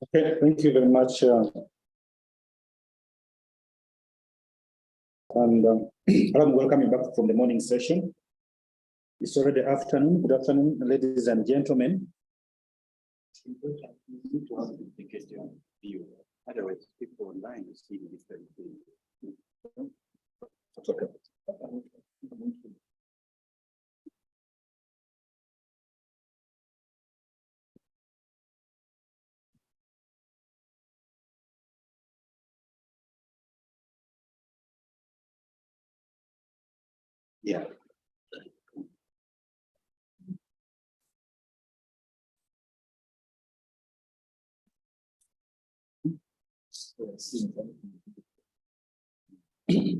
Okay, thank you very much. I'm welcome you back from the morning session. It's already afternoon. Good afternoon, ladies and gentlemen. Otherwise, people online will see different things. Okay. Yeah.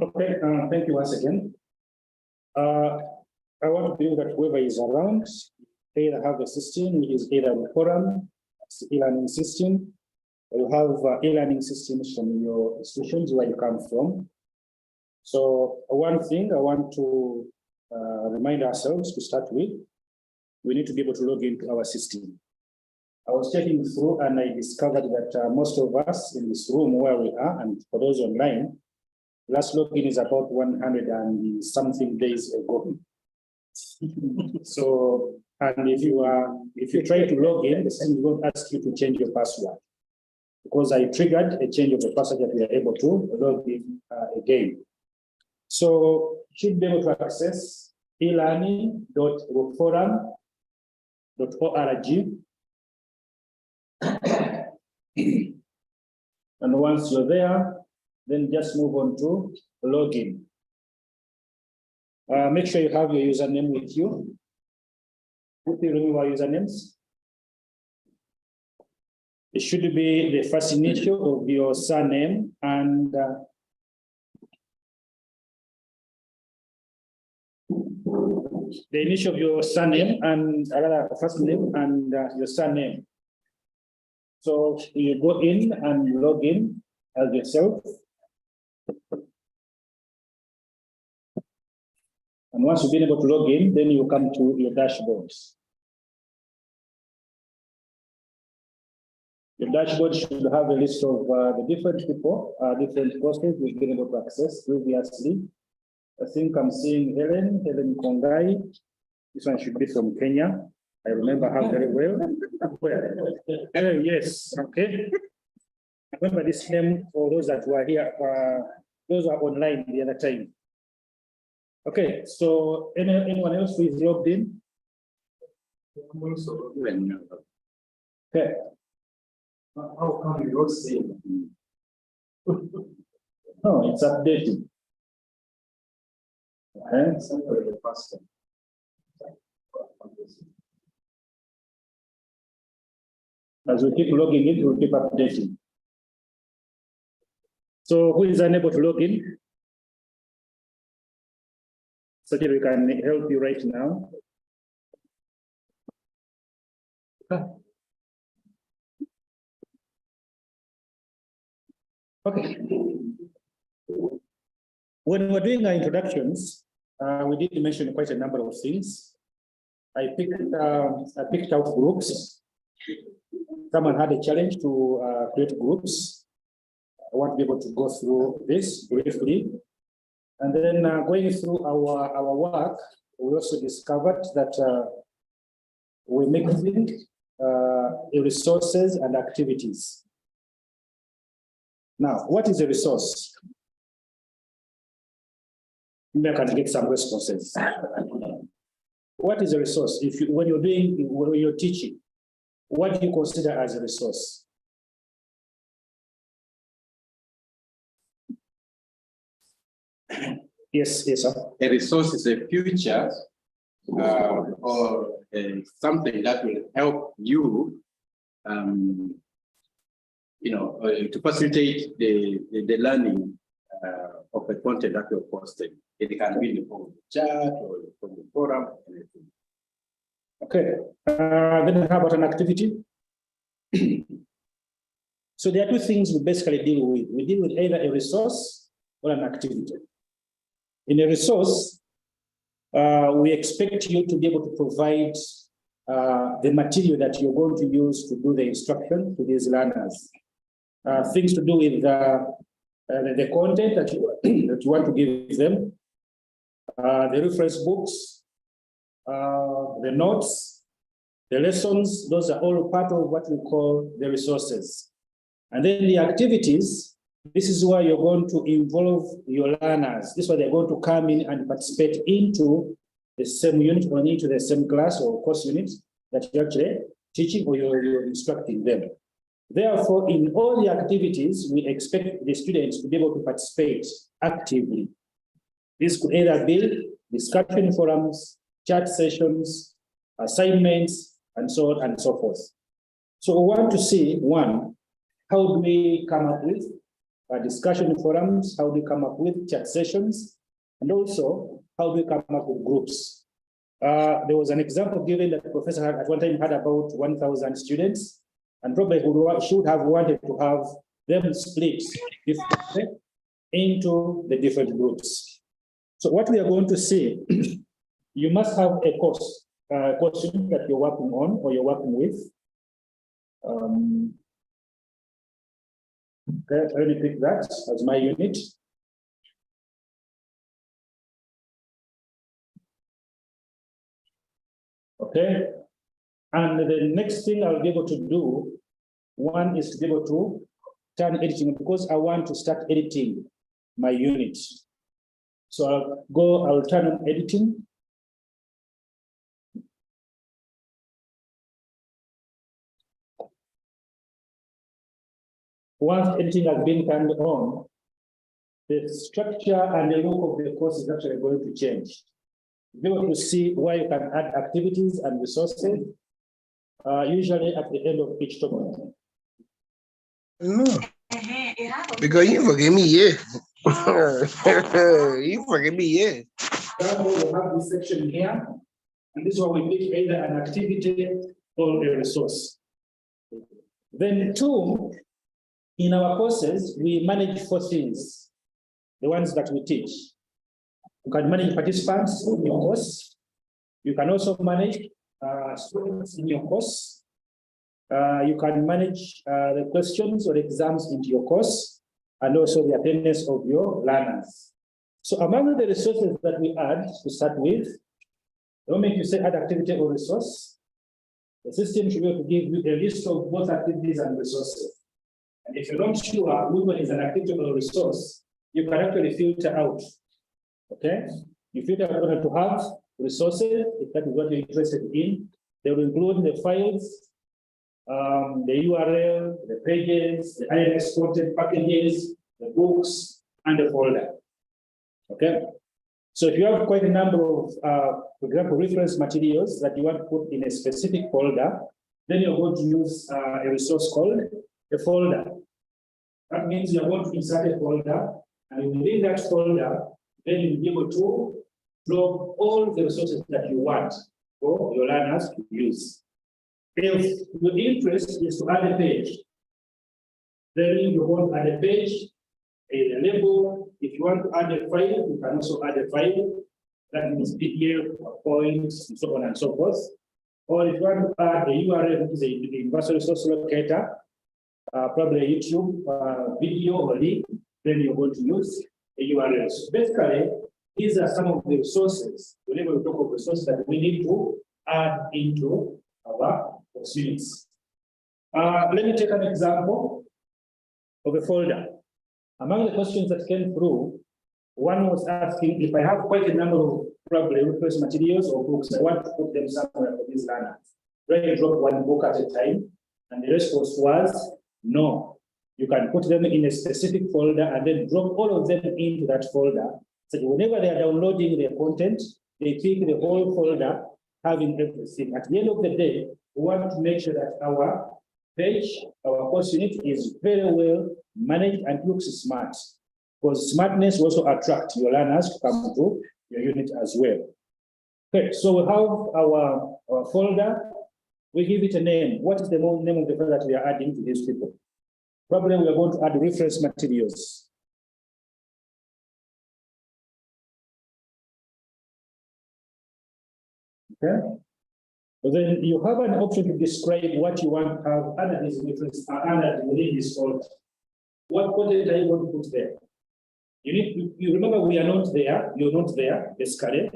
Okay, thank you once again. I want to believe that whoever is around, either have a system which is either a forum, e-learning system, or you have e-learning systems from your institutions where you come from. So one thing I want to remind ourselves to start with, we need to be able to log into our system. I was checking through and I discovered that most of us in this room where we are, and for those online, last login is about 100 and something days ago. So, and if you try to log in, the system will ask you to change your password, because I triggered a change of the password that we are able to log in again. So, should be able to access elearning.ruforum.org. And once you're there, then just move on to login. Make sure you have your username with you. Who can remember our usernames? It should be the first initial of your surname and the initial of your surname and first name and your surname. So you go in and log in as yourself. And once you've been able to log in, then you come to your dashboards. Your dashboard should have a list of the different people, different courses we've been able to access previously. I think I'm seeing Helen Kongai. This one should be from Kenya. I remember her very well. Yes, okay. I remember this name for those that were here, those are online the other time. Okay, so anyone else who is logged in? Okay. How come you don't see it? No, it's updating. Okay. As we keep logging in, we'll keep updating. So who is unable to log in? So that we can help you right now. Okay. When we're doing our introductions, we did mention quite a number of things. I picked out groups. Someone had a challenge to create groups. I want to be able to go through this briefly. And then going through our work, we also discovered that we make resources and activities. Now, what is a resource? Maybe I can get some responses. What is a resource? When you're teaching, what do you consider as a resource? Yes, sir. A resource is a future or something that will help you, to facilitate the learning of the content that you're posting. It can be in the form of the chat or from the forum, anything. Okay. Then how about an activity? So there are two things we basically deal with. We deal with either a resource or an activity. In a resource, we expect you to be able to provide the material that you're going to use to do the instruction to these learners. Things to do with the content that that you want to give them, the reference books, the notes, the lessons. Those are all part of what we call the resources. And then the activities, this is where you're going to involve your learners. This is where they're going to come in and participate into the same unit or into the same class or course unit that you're actually teaching or you're instructing them. Therefore, in all the activities, we expect the students to be able to participate actively. This could either be discussion forums, chat sessions, assignments, and so on and so forth. So we want to see, one, how do we come up with discussion forums? How do we come up with chat sessions? And also, how do we come up with groups? There was an example given that the professor had at one time had about 1,000 students, and probably should have wanted to have them split into the different groups. So what we are going to see, you must have a course that you're working on or you're working with. Okay, let me pick that as my unit. Okay, and the next thing I'll be able to do, one is to be able to turn editing, because I want to start editing my unit. So I'll turn on editing. Once editing has been turned on, the structure and the look of the course is actually going to change. You'll be able to see where you can add activities and resources, usually at the end of each topic. No. Because you forget me, yeah. You forget me, yeah. Therefore, we have this section here, and this one we pick either an activity or a resource. Then two, in our courses, we manage 4 things, the ones that we teach. You can manage participants in your course. You can also manage students in your course. You can manage the questions or exams into your course, and also the attendance of your learners. So among the resources that we add to start with, the moment you say add activity or resource, the system should be able to give you a list of both activities and resources. And if you're not sure which one is an activity or resource, you can actually filter out. Okay? You filter out to have resources, if that is what you're interested in. They will include the files, the URL, the pages, the ILS content packages, the books, and the folder. Okay? So if you have quite a number of, for example, reference materials that you want to put in a specific folder, then you're going to use a resource called a folder. That means you're going to insert a folder, and within that folder, then you'll be able to drop all the resources that you want for your learners to use. If your interest is to add a page, then you want to add a page, a label. If you want to add a file, you can also add a file. That means PDF, points, and so on and so forth. Or if you want to add a URL, which is a universal resource locator, probably a YouTube video or link, then you're going to use a URL. So basically, these are some of the resources, whenever we talk of resources that we need to add into our units. Let me take an example of a folder. Among the questions that came through, one was asking if I have quite a number of probably reference materials or books, I want to put them somewhere for these learners. Do I drop one book at a time? And the response was no. You can put them in a specific folder and then drop all of them into that folder. So whenever they are downloading their content, they pick the whole folder, having everything. At the end of the day, we want to make sure that our page, our course unit is very well managed and looks smart. Because smartness will also attract your learners to come to your unit as well. Okay, so we have our folder. We give it a name. What is the name of the folder that we are adding to these people? Probably we are going to add reference materials. Okay. But then you have an option to describe what you want to have under this reference, under within this folder. What content are you going to put there? You remember we are not there, you're not there, basically,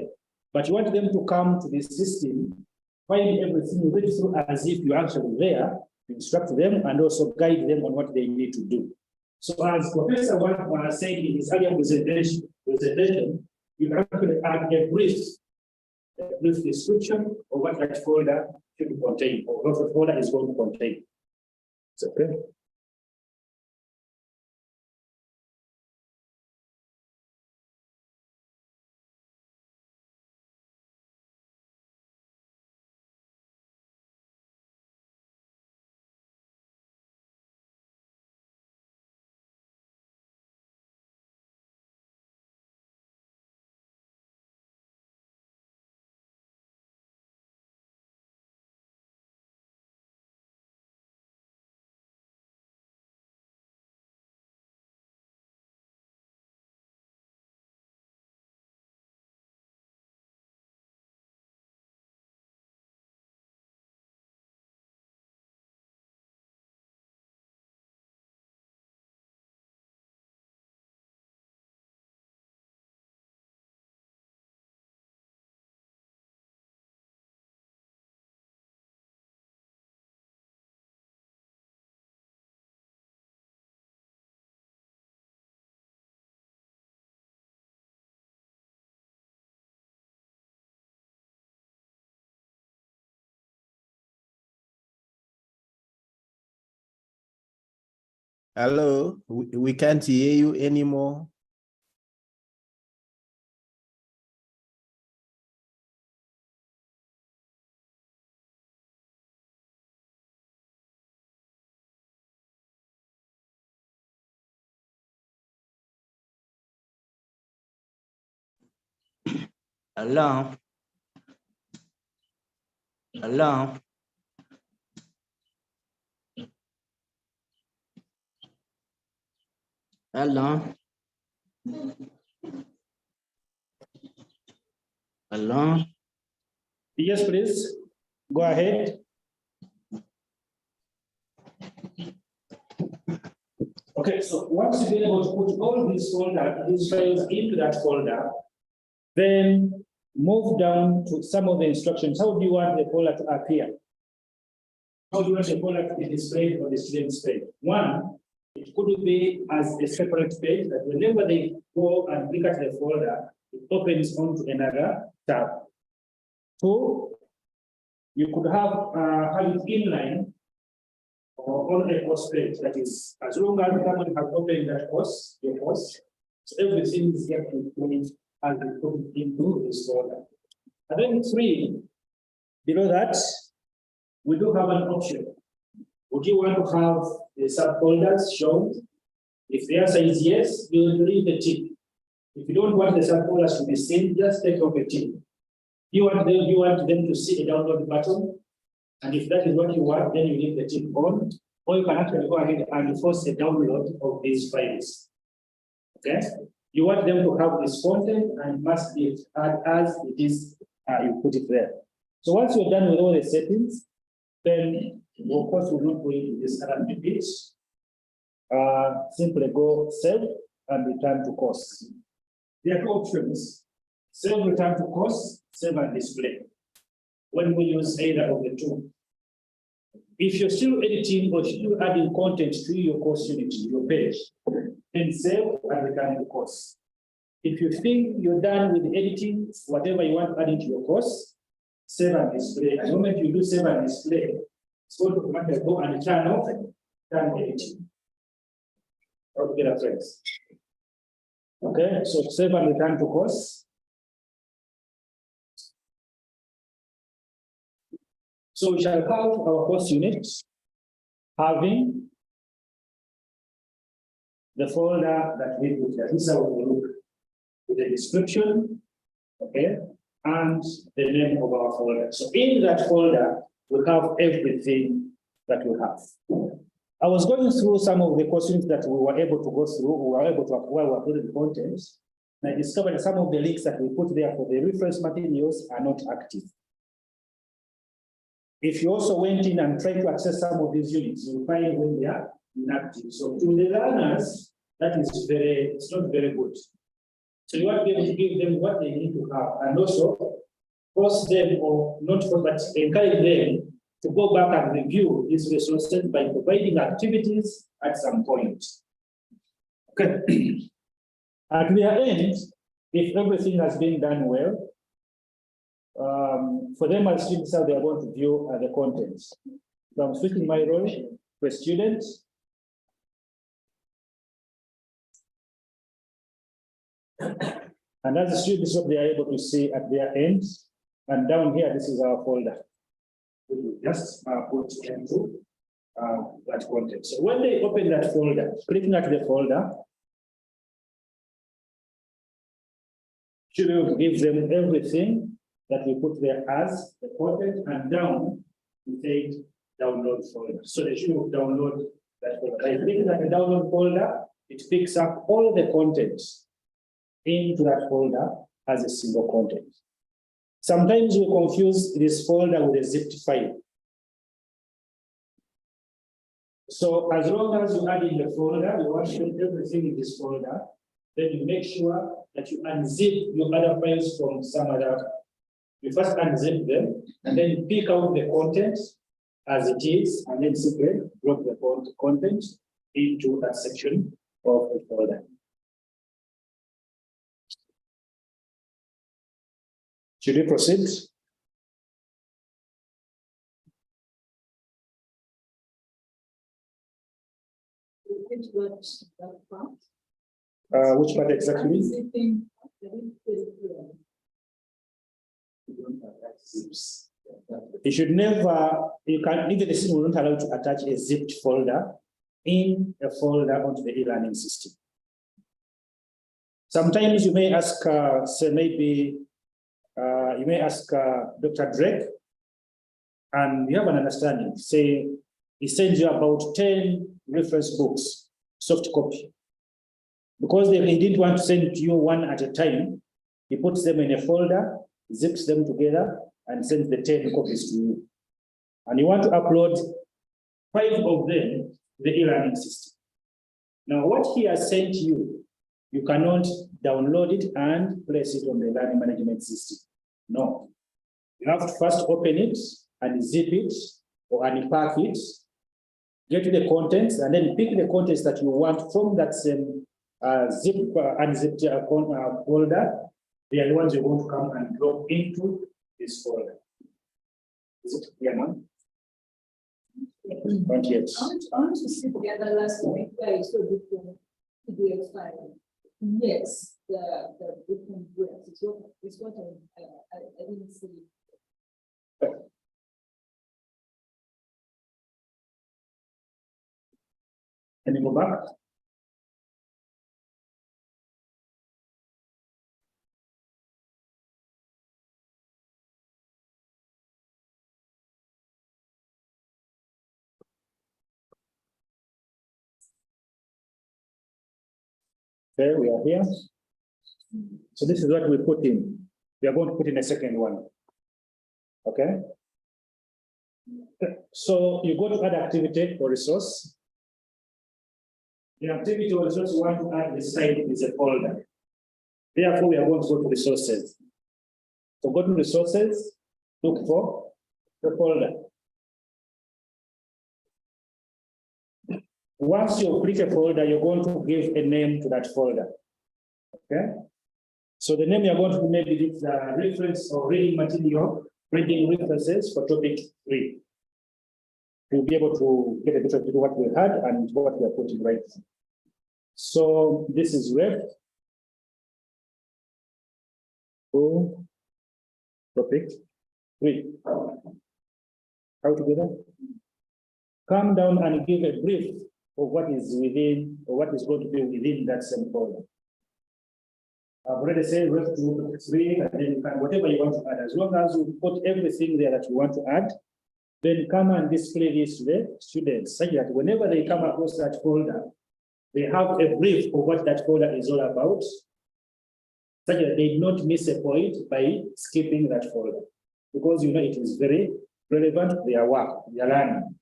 but you want them to come to this system, find everything, read through as if you're actually there, instruct them, and also guide them on what they need to do. So as Professor Wan said in his earlier presentation, you can actually add a brief description of what that folder should contain, or what the folder is going to contain. It's okay. Hello, we can't hear you anymore. Hello. Hello. Hello. Hello. Yes, please. Go ahead. Okay, so once you've been able to put all these files into that folder, then move down to some of the instructions. How do you want the folder to appear? How do you want the folder to be displayed on the student's page? One, it could be as a separate page that whenever they go and look at the folder, it opens onto another tab. Two, you could have it inline or on a course page. That is, as long as someone has opened that course, your course, so everything is getting put and put into this folder. And then three, below that, we do have an option. Would you want to have the subfolders shown? If the answer is yes, you will leave the tick. If you don't want the subfolders to be seen, just take off a tick. You want them to see a download button, and if that is what you want, then you leave the tick on, or you can actually go ahead and force a download of these files. Okay? You want them to have this content and must be as it is, you put it there. So once you're done with all the settings, then of course we're not going to this current page. Simply go save and return to course. There are two options: save, return to course, save and display. When we use either of the two. If you're still editing or still adding content to your course unit, your page, then save and return to course. If you think you're done with editing, whatever you want to add into your course, save and display. The moment you do save and display, it's going to automatically go and turn off and turn editing. Altogether, friends. Okay, so save and return to course. So we shall have our course unit having the folder that we put here. This is how we look with the description, okay, and the name of our folder. So in that folder, we have everything that we have. I was going through some of the questions that we were able to go through, we were able to acquire, we uploaded the content, and I discovered that some of the links that we put there for the reference materials are not active. If you also went in and tried to access some of these units, you'll find when they are inactive. So to the learners, that is it's not very good. So you want to be able to give them what they need to have, and also force them, or not force, but encourage them to go back and review these resources by providing activities at some point. Okay. At their end, if everything has been done well, for them as students, how they are going to view the contents. So I'm switching my role to a student. And as the students, what they are able to see at their end, and down here, this is our folder. We will just put into that content. So when they open that folder, clicking at the folder, should be able to give them everything that we put there as the content, and down we say download folder. So they should download that folder. By clicking at the download folder, it picks up all the content into that folder as a single content. Sometimes we confuse this folder with a zipped file. So as long as you add in the folder, you want to put everything in this folder, then you make sure that you unzip your other files from some other. You first unzip them, and then pick out the content as it is, and then simply drop the content into that section of the folder. Should we proceed? Which part exactly? You should never, you can, even the system will not allow you to attach a zipped folder in a folder onto the e-learning system. Sometimes you may ask, say maybe, you may ask Dr. Drake, and you have an understanding. Say, he sends you about 10 reference books, soft copy. Because he didn't want to send to you one at a time, he puts them in a folder, zips them together, and sends the 10 copies to you. And you want to upload 5 of them to the e-learning system. Now, what he has sent you, you cannot download it and place it on the learning management system. No. You have to first open it and zip it or unpack it, get to the contents, and then pick the contents that you want from that same unzipped folder. They are the ones you're going to come and drop into this folder. Is it clear now? Not yet. I want to see the other last week where you saw different PDF file. Yes, the different words. It's what I didn't see. Can you go back? Okay, we are here. So this is what we put in. We are going to put in a second one. Okay. So you go to add activity or resource. The activity or resource you want to add this side is a folder. Therefore, we are going to go to resources. So go to resources, look for the folder. Once you click a folder, you're going to give a name to that folder. Okay? So the name you're going to maybe is reference or reading material, reading references for topic 3. You'll be able to get a difference between what we had and what we are putting right now. So this is ref. Topic 3. How to do that? Come down and give a brief of what is within, or what is going to be within that same folder. I've already said ref to 3, and then you can, whatever you want to add, as long as you put everything there that you want to add, then come and display this to the students, such that whenever they come across that folder, they have a brief of what that folder is all about, such that they do not miss a point by skipping that folder. Because you know it is very relevant to their work, their learning.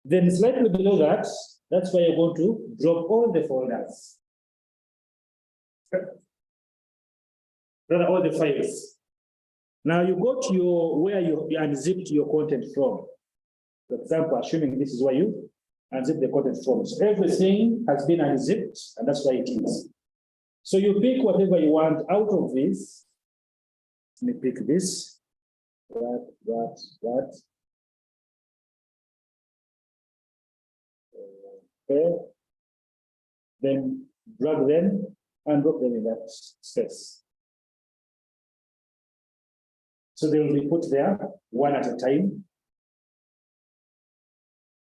Then slightly below that, that's where you're going to drop all the folders. Rather, all the files. Now you go to your where you unzipped your content from. For example, assuming this is where you unzip the content from. So everything has been unzipped, and that's why it is. So you pick whatever you want out of this. Let me pick this. That. Okay. Then drag them and drop them in that space. So they will be put there one at a time.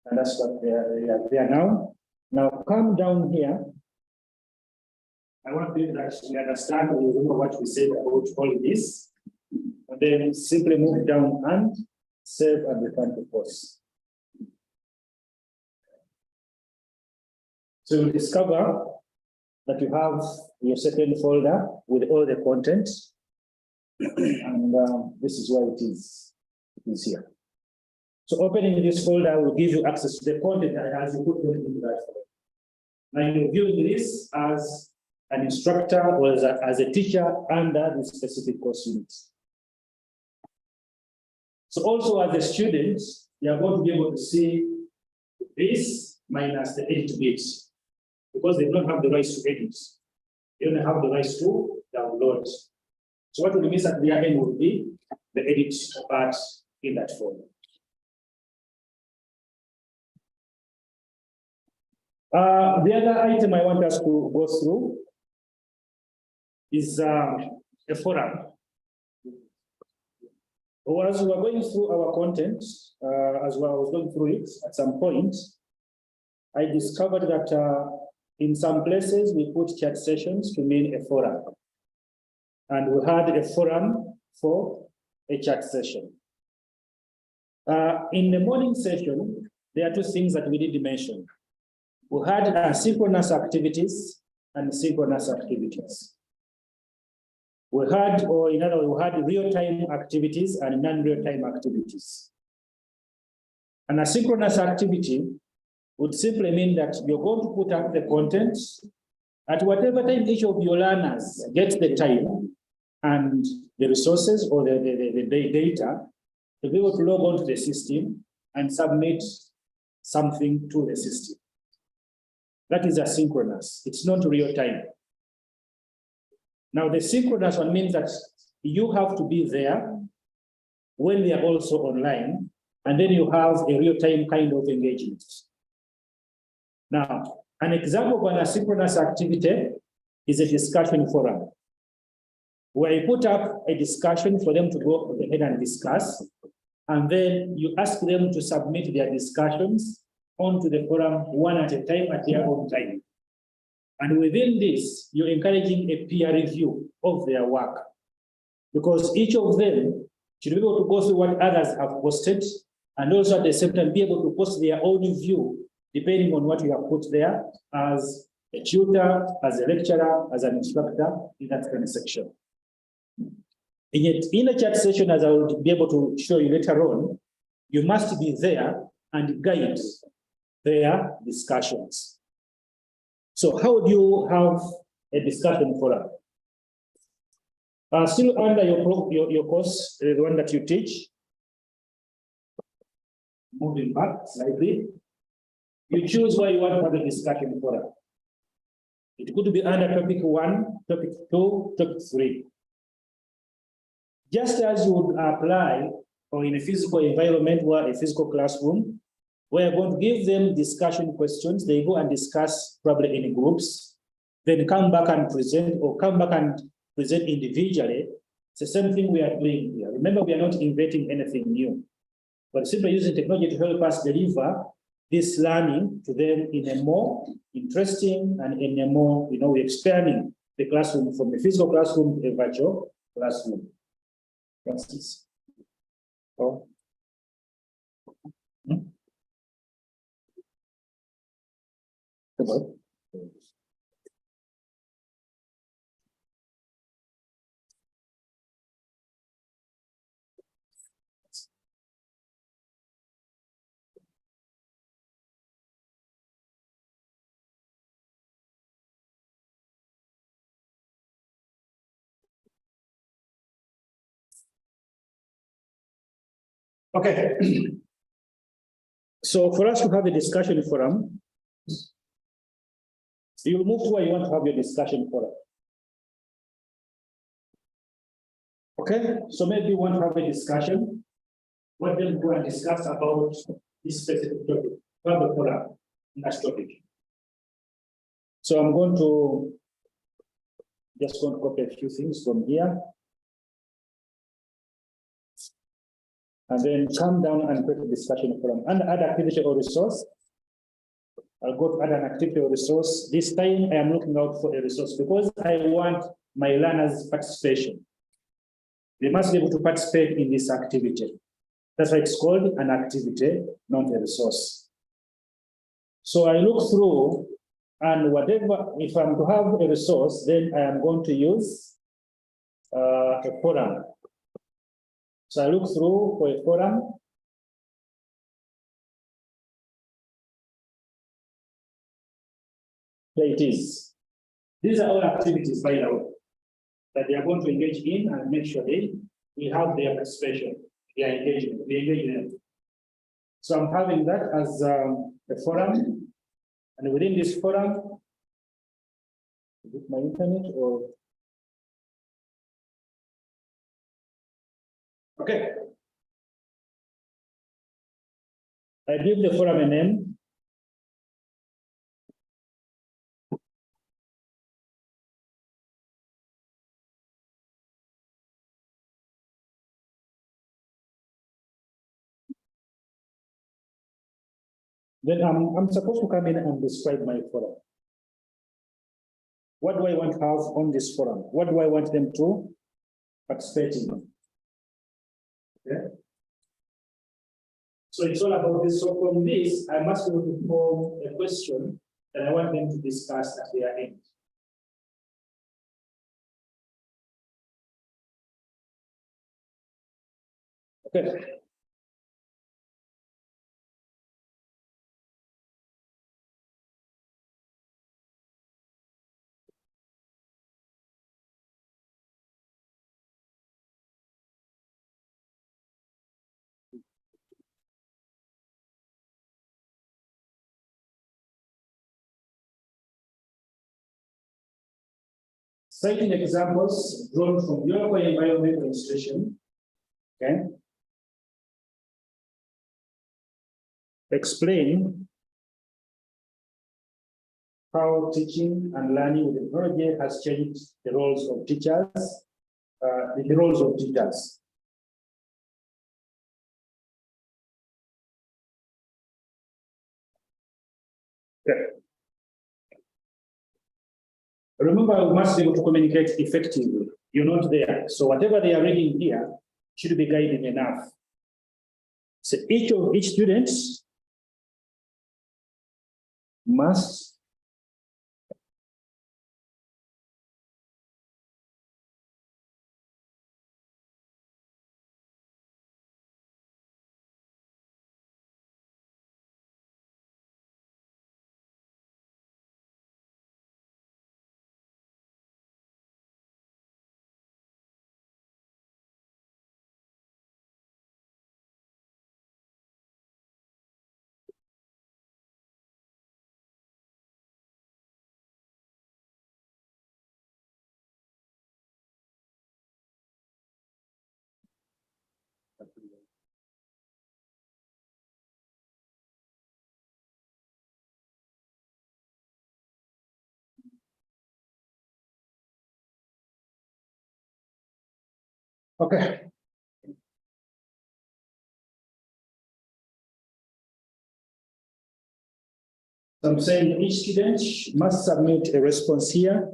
And that's what they are there now. Now come down here. I want you that we understand or remember what we said about all this. And then simply move down and save and return to post. So you'll discover that you have your second folder with all the content. And this is where it is. It is here. So opening this folder will give you access to the content as you put them into that folder. Now you're viewing this as an instructor or as a teacher under this specific course unit. So also as a student, you are going to be able to see this minus the edit bit, because they don't have the rights to edit. They only have the rights to download. So what will miss at the end will be the edit part in that folder. The other item I want us to go through is a forum. As we were going through our content, as I was going through it, at some point, I discovered that in some places we put chat sessions to mean a forum. And we had a forum for a chat session. In the morning session, there are two things that we did mention. We had asynchronous activities and synchronous activities. We had, or in other words, we had real-time activities and non-real-time activities. An asynchronous activity would simply mean that you're going to put up the content at whatever time each of your learners gets the time and the resources or the data to be able to log on to the system and submit something to the system. That is asynchronous. It's not real time. Now, the synchronous one means that you have to be there when they are also online, and then you have a real-time kind of engagement. Now, an example of an asynchronous activity is a discussion forum, where you put up a discussion for them to go ahead and discuss, and then you ask them to submit their discussions onto the forum one at a time at their own time. And within this, you're encouraging a peer review of their work, because each of them should be able to go through what others have posted, and also at the same time be able to post their own view, depending on what you have put there as a tutor, as a lecturer, as an instructor in that kind of section. In a chat session, as I will be able to show you later on, you must be there and guide their discussions. So how do you have a discussion forum? Still under your course, the one that you teach, moving back slightly, you choose where you want to have a discussion forum. It could be under topic 1, topic 2, topic 3. Just as you would apply or in a physical environment or a physical classroom, we're going to give them discussion questions. They go and discuss probably in groups, then come back and present or come back and present individually. It's the same thing we are doing here. Remember, we are not inventing anything new, but simply using technology to help us deliver this learning to them in a more interesting and in a more, we're expanding the classroom from a physical classroom to a virtual classroom. What's this? Oh. Okay. So for us to have a discussion forum, you move to where you want to have your discussion forum. Okay, so maybe you want to have a discussion. What then go and discuss about this specific topic, have a forum in that topic. So I'm going to just going to copy a few things from here. And then come down and create a discussion forum. Under add activity or resource, I'll go to add an activity or resource. This time I am looking out for a resource because I want my learners' participation. They must be able to participate in this activity. That's why it's called an activity, not a resource. So I look through, and whatever, if I'm to have a resource, then I am going to use a forum. So I look through for a forum. There it is. These are all activities, by the way, that they are going to engage in and make sure we have their participation, their engagement, we engage in it. So I'm having that as a forum, and within this forum, is it my internet or? Okay. I give the forum a name. Then I'm supposed to come in and describe my forum. What do I want to have on this forum? What do I want them to participate in? Okay. So it's all about this. So from this, I must be able to form a question that I want them to discuss at their end. Okay. Citing examples drawn from your environment institution. Okay. Explain how teaching and learning with technology has changed the roles of teachers, the roles of teachers. Okay. Remember, we must be able to communicate effectively. You're not there. So whatever they are reading here should be guiding enough. So each student must okay. I'm saying each student must submit a response here.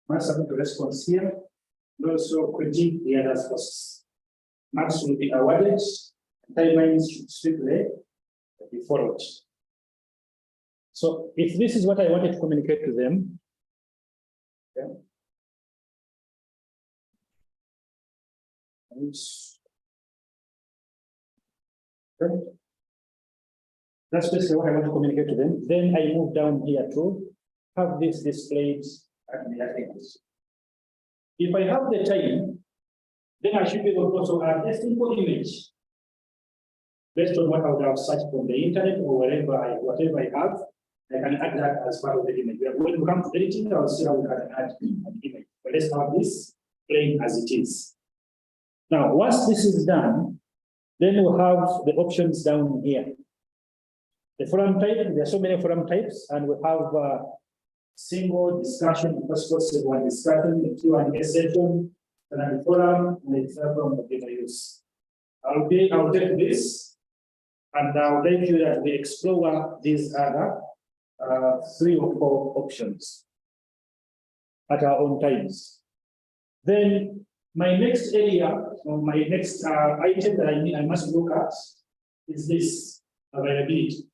Must submit a response here. And also critique the other courses. Marks will be awarded. Timelines should strictly be followed. So if this is what I wanted to communicate to them, okay. Okay. That's basically what I want to communicate to them. Then I move down here to have this displayed at the attendance. If I have the time, then I should be able to also add a simple image based on what I would have searched from the internet or whatever I have. I can add that as part of the image. When we come to editing, I'll see how we can add an image. But let's have this plain as it is. Now, once this is done, then we'll have the options down here. The forum type, there are so many forum types, and we have single discussion, first one discussion, the Q&A session, and then the forum, and the forum of data use. I'll take this, and I'll let you that we explore these other 3 or 4 options at our own times. Then my next area, or my next item that I must look at is this availability.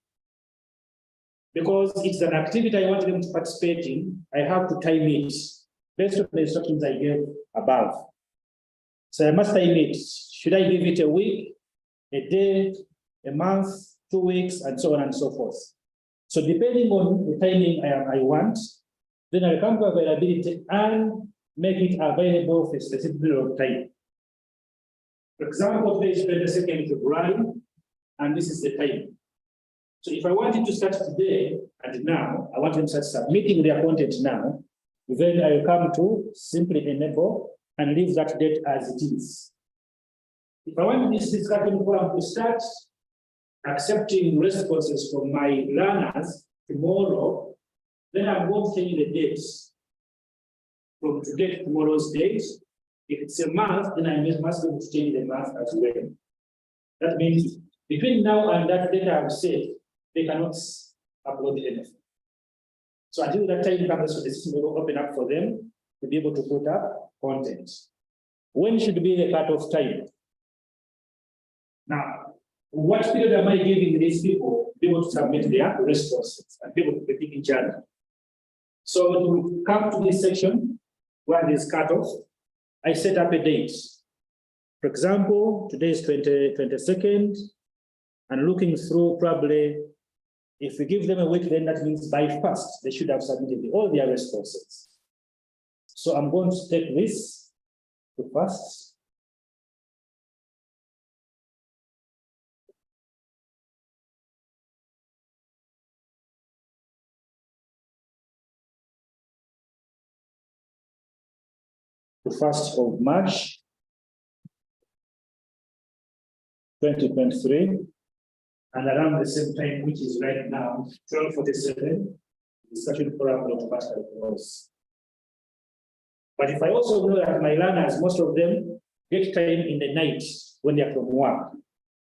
Because it's an activity I want them to participate in, I have to time it based on the instructions I gave above. So I must time it. Should I give it a week, a day, a month, 2 weeks, and so on and so forth? So depending on the timing I want, then I'll come to availability and make it available for a specific period of time. For example, today is 22nd February, and this is the time. So if I wanted to start today and now, I want them to start submitting their content now, then I will come to simply enable and leave that date as it is. If I want this discussion forum to start accepting responses from my learners tomorrow, then I'm going to change the dates from today to tomorrow's date. If it's a month, then I must be able to change the month as well. That means between now and that date I've said, they cannot upload anything. So until that time comes, so the system will open up for them to be able to put up content. When should be the cutoff time? Now, what period am I giving these people to be able to submit their responses and be able to predict each other? So to come to this section where there's cutoff, I set up a date. For example, today is 22nd, and looking through probably, if we give them a week, then that means by 1st, they should have submitted all their responses. So I'm going to take this to 1st. The 1st of March, 2023. And around the same time, which is right now, 12:47, the discussion forum will automatically close. But if I also know that my learners, most of them get time in the night when they are from work,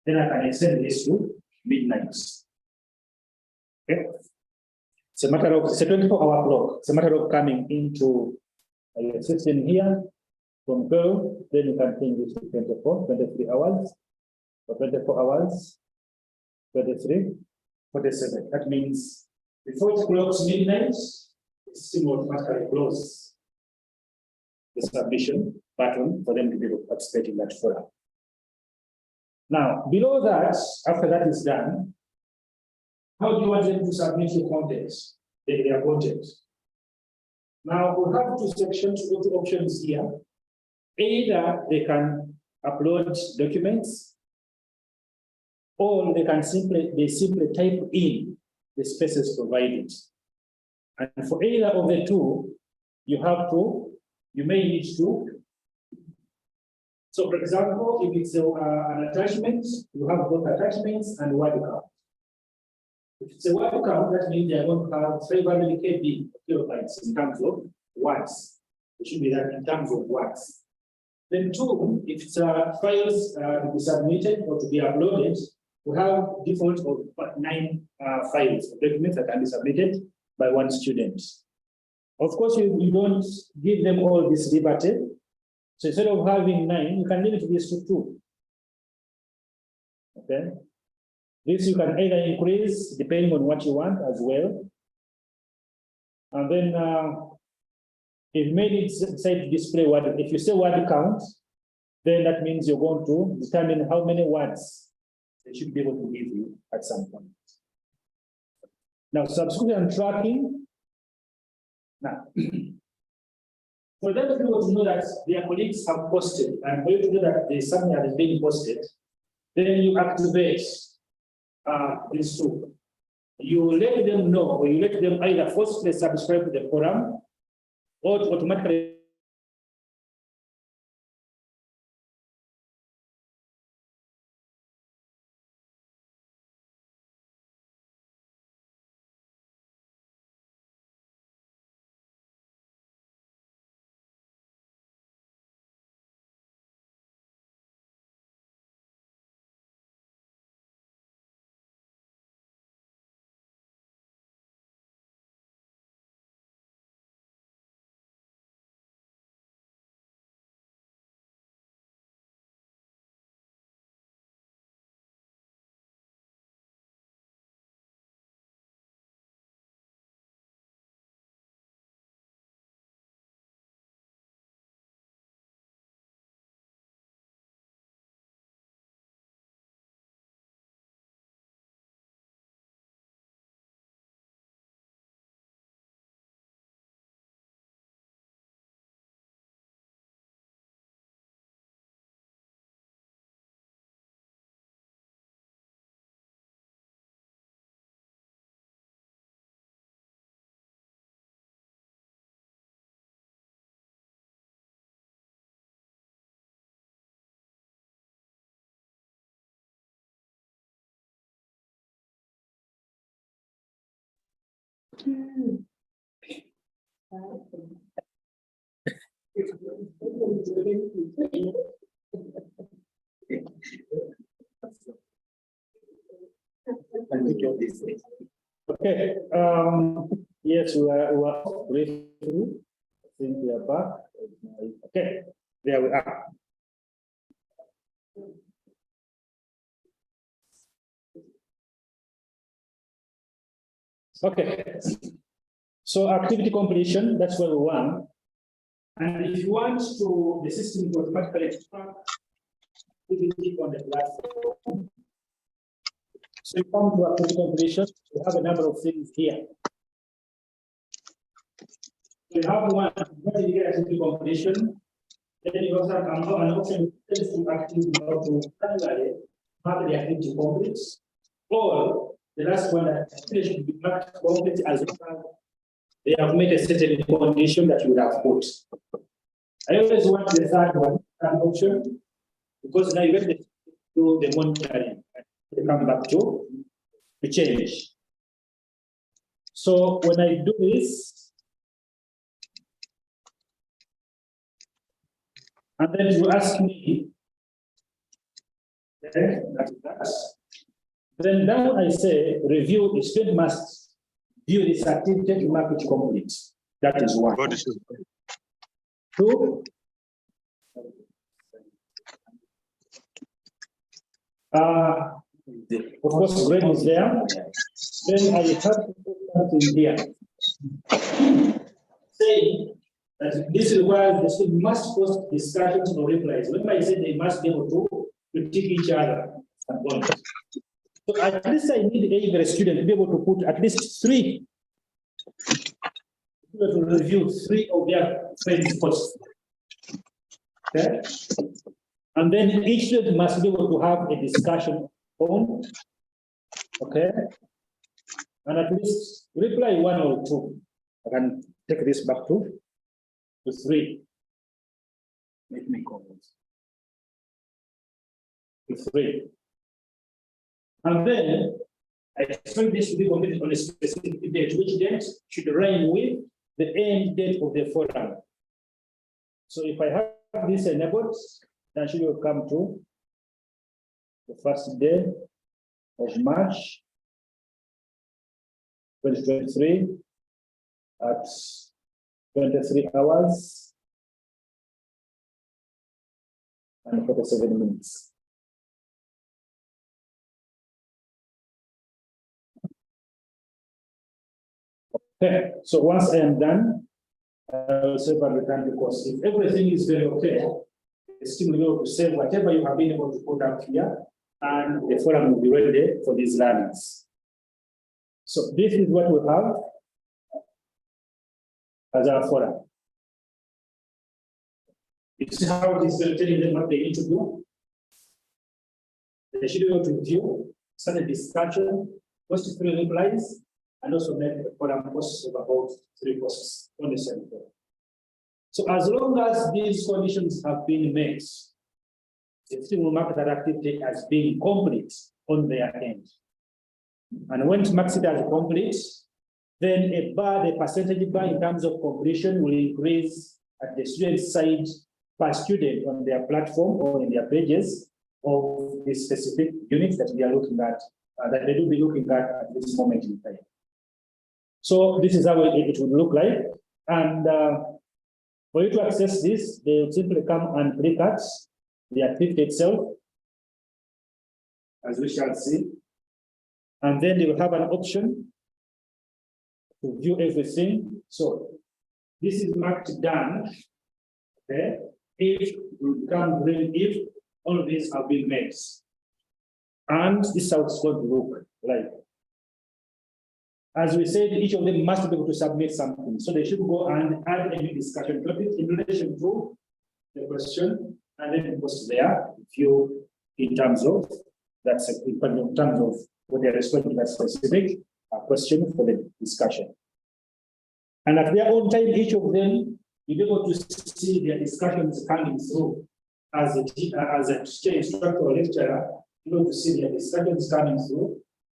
then I can extend this to midnight. Okay? It's a 24-hour clock. It's a matter of coming into a system here from 12, then you can change this to 23 hours, or 24 hours. 23, 47. That means before it clocks midnight, the system will automatically close the submission button for them to be able to participate in that forum. Now, below that, after that is done, how do you want them to submit your content, their content? Now, we have 2 sections, 2 options here. Either they can upload documents, or they can simply type in the spaces provided. And for either of the 2, you may need to. So for example, if it's an attachment, you have both attachments and word count. If it's a word count, that means they're going to have 500 kilobytes in terms of words. It should be that in terms of words. Then 2, if it's files to be submitted or to be uploaded, we have default of 9 files, documents that can be submitted by 1 student. Of course, you don't give them all this liberty. So instead of having 9, you can limit this to 2. Okay. This you can either increase depending on what you want as well. And then if you made it say to display word, if you say word count, then that means you're going to determine how many words they should be able to give you at some point. Now, subscription tracking. Now, for them to be able to know that their colleagues have posted and for you to know that the something that is being posted, then you activate this tool. You let them know, or you let them either forcibly subscribe to the forum or to automatically okay. Yes, we are briefly. I think we are back. Okay, there we are. Okay. So activity completion, that's what we want. And if you want to the system to automatically track activity on the platform. So you come to activity completion, you have a number of things here. You have one, when you get activity completion, then you also have an option to activity to mark the activity complete, or the last one that should be marked complete as well. They have made a certain condition that you would have put. I always want the third one, that option, because now you get to do the monitoring. They come back to change. So when I do this, and then you ask me, okay, that's that. Then now I say review, the student must view this activity to mark it complete. That is one. Two. Of course, grade is there. Then I have to put something here saying that this requires the student must post discussions or replies. Remember, I said they must be able to critique each other. So at least I need every student to be able to put at least 3. To review 3 of their friends' posts. Okay. And then each student must be able to have a discussion on. Okay. And at least reply 1 or 2. I can take this back to 3. Let me call it. 3. And then I expect this to be completed on a specific date, which date should rhyme with the end date of the forum. So if I have this enabled, then should will come to the first day of March 2023 at 23 hours and 47 minutes. Okay, so once I am done, I will save and return, because if everything is very okay, the system will be able to save whatever you have been able to put up here, and the forum will be ready for these learners. So this is what we have as our forum. You see how this is telling them what they need to do? They should be able to view, start a discussion, post 3 replies, and also make a forum post of about 3 posts on the same forum. So as long as these conditions have been met, the system will mark that activity as being complete on their end. And when it marks it as complete, then a bar, the percentage bar in terms of completion will increase at the student side per student on their platform or in their pages of the specific units that we are looking at, that they will be looking at this moment in time. So this is how it would look like. And for you to access this, they will simply come and click at the activity itself, as we shall see. And then they will have an option to view everything. So this is marked done. Okay. If we become green, if all of these have been met. And this is how it's going to look like. As we said, each of them must be able to submit something. So they should go and add any discussion topic in relation to the question, and then post there view in terms of that's in terms of what they're responding to that specific question for the discussion. And at their own time, each of them will be able to see their discussions coming through as a teacher, instructor, or lecturer, able to see their discussions coming through.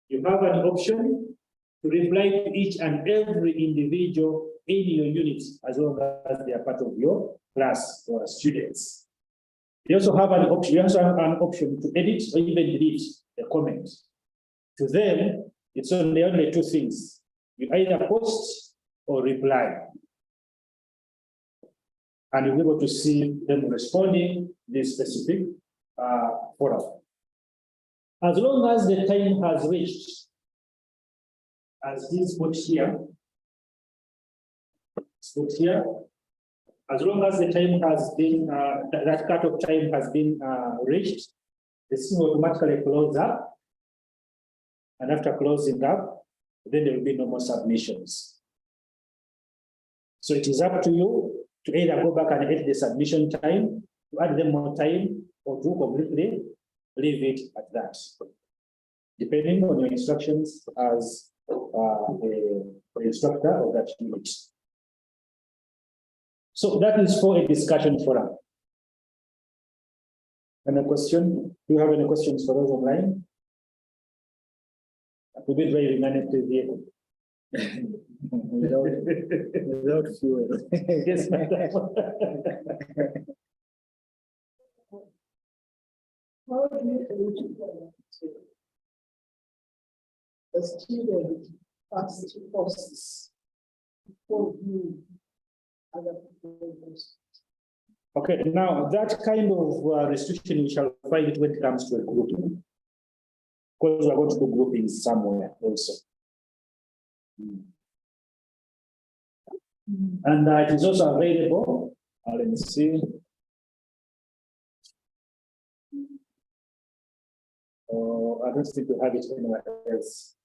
You have an option to reply to each and every individual in your unit as long as they are part of your class or students. You also have an option, to edit or even delete the comment. To them, it's only 2 things. You either post or reply. And you'll be able to see them responding to this specific forum. As long as the time has reached, as this put here, as long as the time has been, that cut-off time has been reached, the system will automatically close up. And after closing up, then there will be no more submissions. So it is up to you to either go back and edit the submission time, to add them more time, or to completely leave it at that, depending on your instructions as the instructor of that unit. So that is for a discussion forum. Any question? Do you have any questions for those online? To be very humanitarian vehicle. Without fuel. Yes, madam. How do you eligible to the student pass courses before you other proposals? Okay, now that kind of restriction we shall find it when it comes to a grouping. Because we are going to do grouping somewhere also. And it is also available. Let me see. I don't think we have it anywhere else.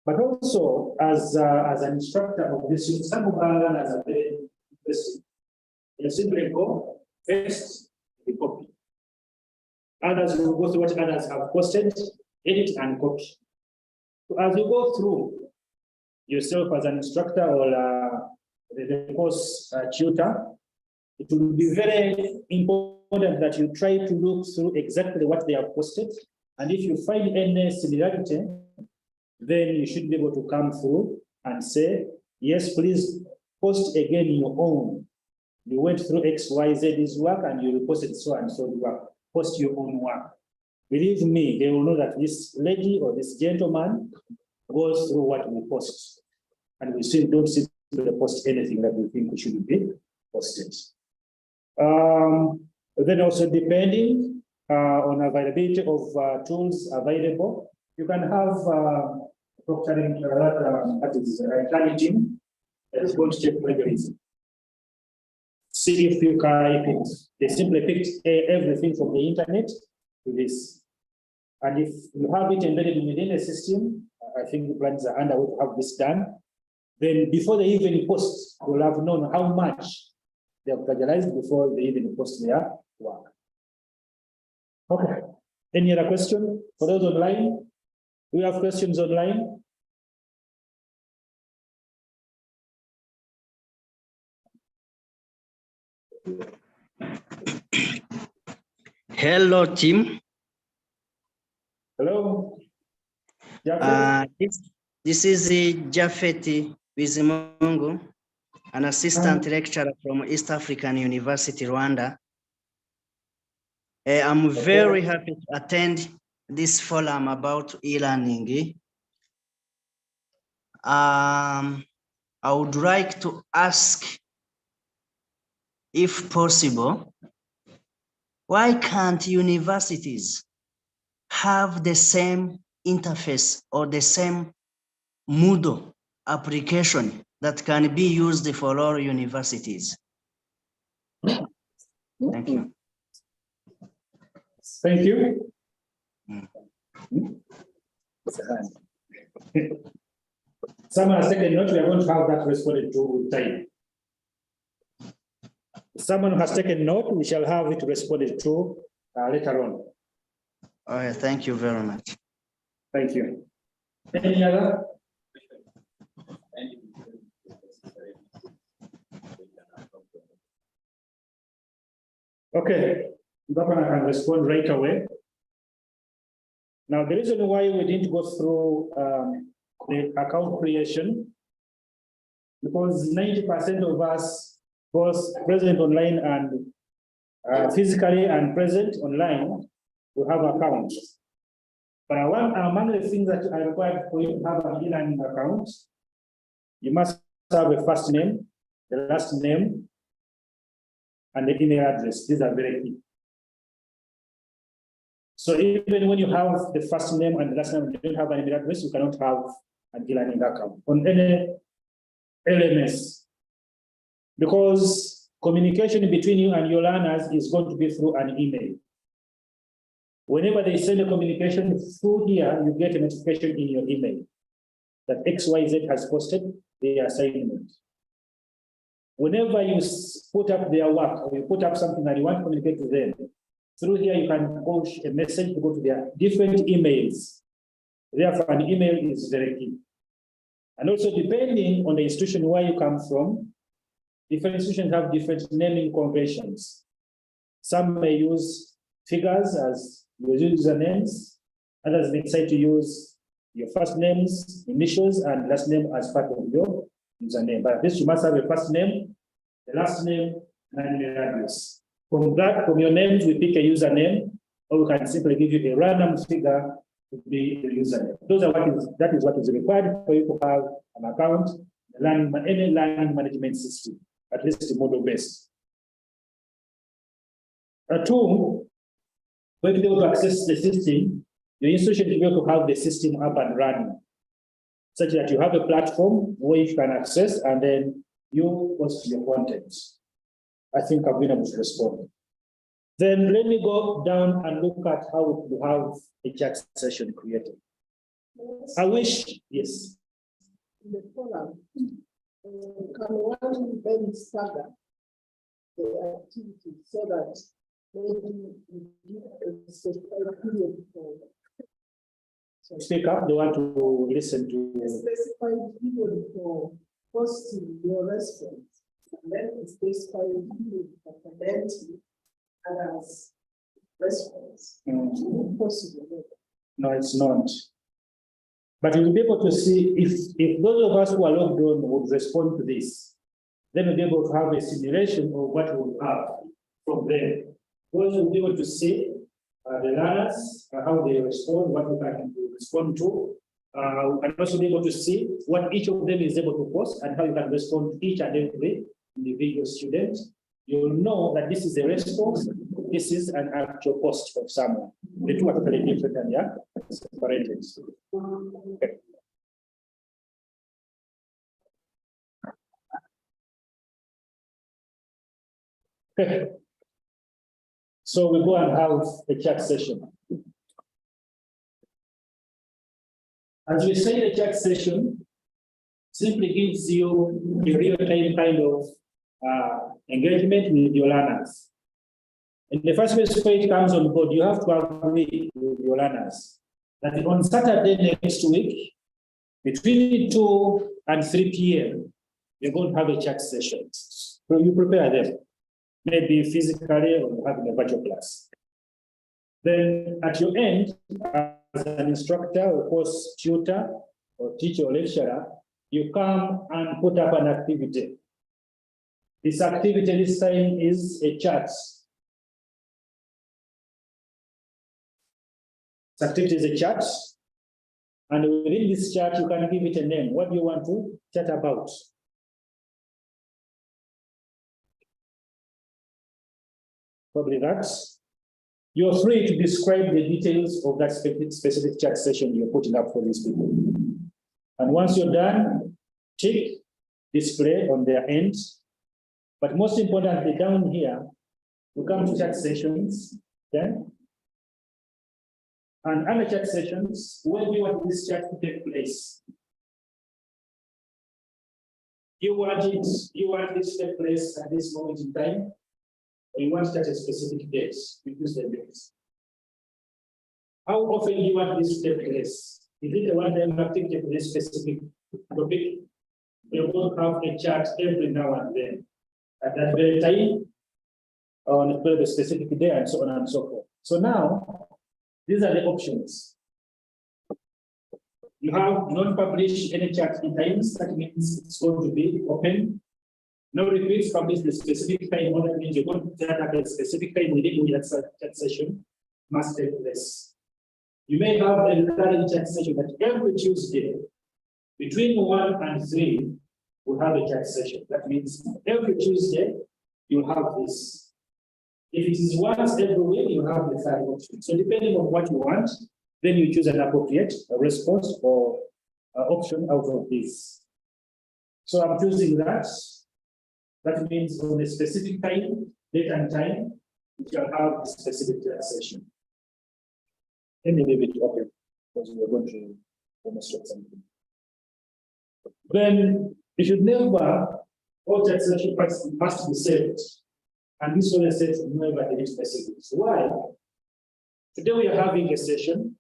But also, as an instructor of this, some of our learners are very interesting. You simply go, paste, the copy. Others will go through what others have posted, edit and copy. So as you go through yourself as an instructor or the course tutor, it will be very important that you try to look through exactly what they have posted. And if you find any similarity, then you should be able to come through and say, yes, please post again your own. You went through X, Y, Z this work and you reposted so and so work. Post your own work. Believe me, they will know that this lady or this gentleman goes through what we post. And we still don't simply post anything that we think should be posted. Then also depending on availability of tools available, you can have proctoring that is targeting that is going to check plagiarism. See if you can, they simply picked everything from the internet to this. And if you have it embedded within a system, I think the plans are underway to have this done. Then before they even post, we'll have known how much they have plagiarized before they even post their work. Okay. Any other question for those online? We have questions online. Hello, team. Hello. Japhet? This is Japhet Bizimungu, an assistant lecturer from East African University, Rwanda. I'm very happy to attend this forum about e-learning. I would like to ask, if possible, why can't universities have the same interface or the same Moodle application that can be used for all universities? Thank you. Thank you. Someone has taken note, we are going to have that responded to with time. Someone who has taken note, we shall have it responded to later on. All right, thank you very much. Thank you. Any other? Okay, that one I can respond right away. Now, the reason why we didn't go through the account creation, because 90% of us, both present online and physically and present online, we have accounts. But among the things that are required for you to have an e-learning account, you must have a first name, the last name, and the email address. These are very key. So even when you have the first name and the last name, you don't have an email address, you cannot have an e-learning account on any LMS. Because communication between you and your learners is going to be through an email. Whenever they send a communication through here, you get a notification in your email that XYZ has posted their assignment. Whenever you put up their work or you put up something and you want to communicate to them, through here you can push a message to go to their different emails. Therefore, an email is very key. And also, depending on the institution where you come from, different institutions have different naming conventions. Some may use figures as your usernames, others may decide to use your first names, initials, and last name as part of your username. But at least you must have a first name, the last name, and email address. From that, from your names, we pick a username, or we can simply give you a random figure to be the username. That is what is required for you to have an account, any learning management system, at least model-based. Two, when you be able to access the system, your institution should be able to have the system up and running, such that you have a platform where you can access and then you post your content. I think I've been able to respond. Then let me go down and look at how we have a chat session created. I wish, yes. In the forum, can one then stagger the activity so that maybe we give a specified period for Speak up, they want to listen to. a specified period for posting your response, and then a specified period for commenting others' response. Possible. No, it's not. But you'll be able to see if those of us who are logged on would respond to this, then we'll be able to have a simulation of what we'll have from there. Those will be able to see the learners, how they respond, what we can respond to, and also be able to see what each of them is able to post and how you can respond to each and every individual student. You'll know that this is a response, this is an actual post of someone. The two are totally different and yeah, separated. Okay. Okay. So we go and have a chat session. As we say, the chat session simply gives you a real-time kind of engagement with your learners. In the first place, when it comes on board, you have to agree with your learners that on Saturday next week, between 2 and 3 p.m., you're going to have a chat session. So you prepare them, maybe physically or having a virtual class. Then at your end, as an instructor or course tutor or teacher or lecturer, you come and put up an activity. This activity this time is a chat. This activity is a chat. And within this chat, you can give it a name. What do you want to chat about? Probably that. You're free to describe the details of that specific chat session you're putting up for these people. And once you're done, tick, display on their end. But most importantly, down here, you come to chat sessions, then. And other chat sessions, when do you want this chat to take place? You want this to take place at this moment in time, or you want it at a specific date? You use the dates. How often do you want this to take place? Is it a one-time activity for this specific topic? We will have a chat every now and then. At that very time, on a specific day, and so on and so forth. So now, these are the options. You have non-publish any chat in times, that means it's going to be open. No repeats, publish the specific time, that means you're going to chat at a specific time within that chat session must take place. You may have a recurring chat session that every Tuesday, between 1 and 3, we'll have a chat session. That means every Tuesday, you'll have this. If it is once every week, you have the third option. So depending on what you want, then you choose an appropriate response or option out of this. So I'm choosing that. That means on a specific time, date and time, you shall have a specific chat session. Let me leave it open because we are going to demonstrate something. Then you should never, all chat session must be saved. And this one says never delete messages. Why? Today we are having a session,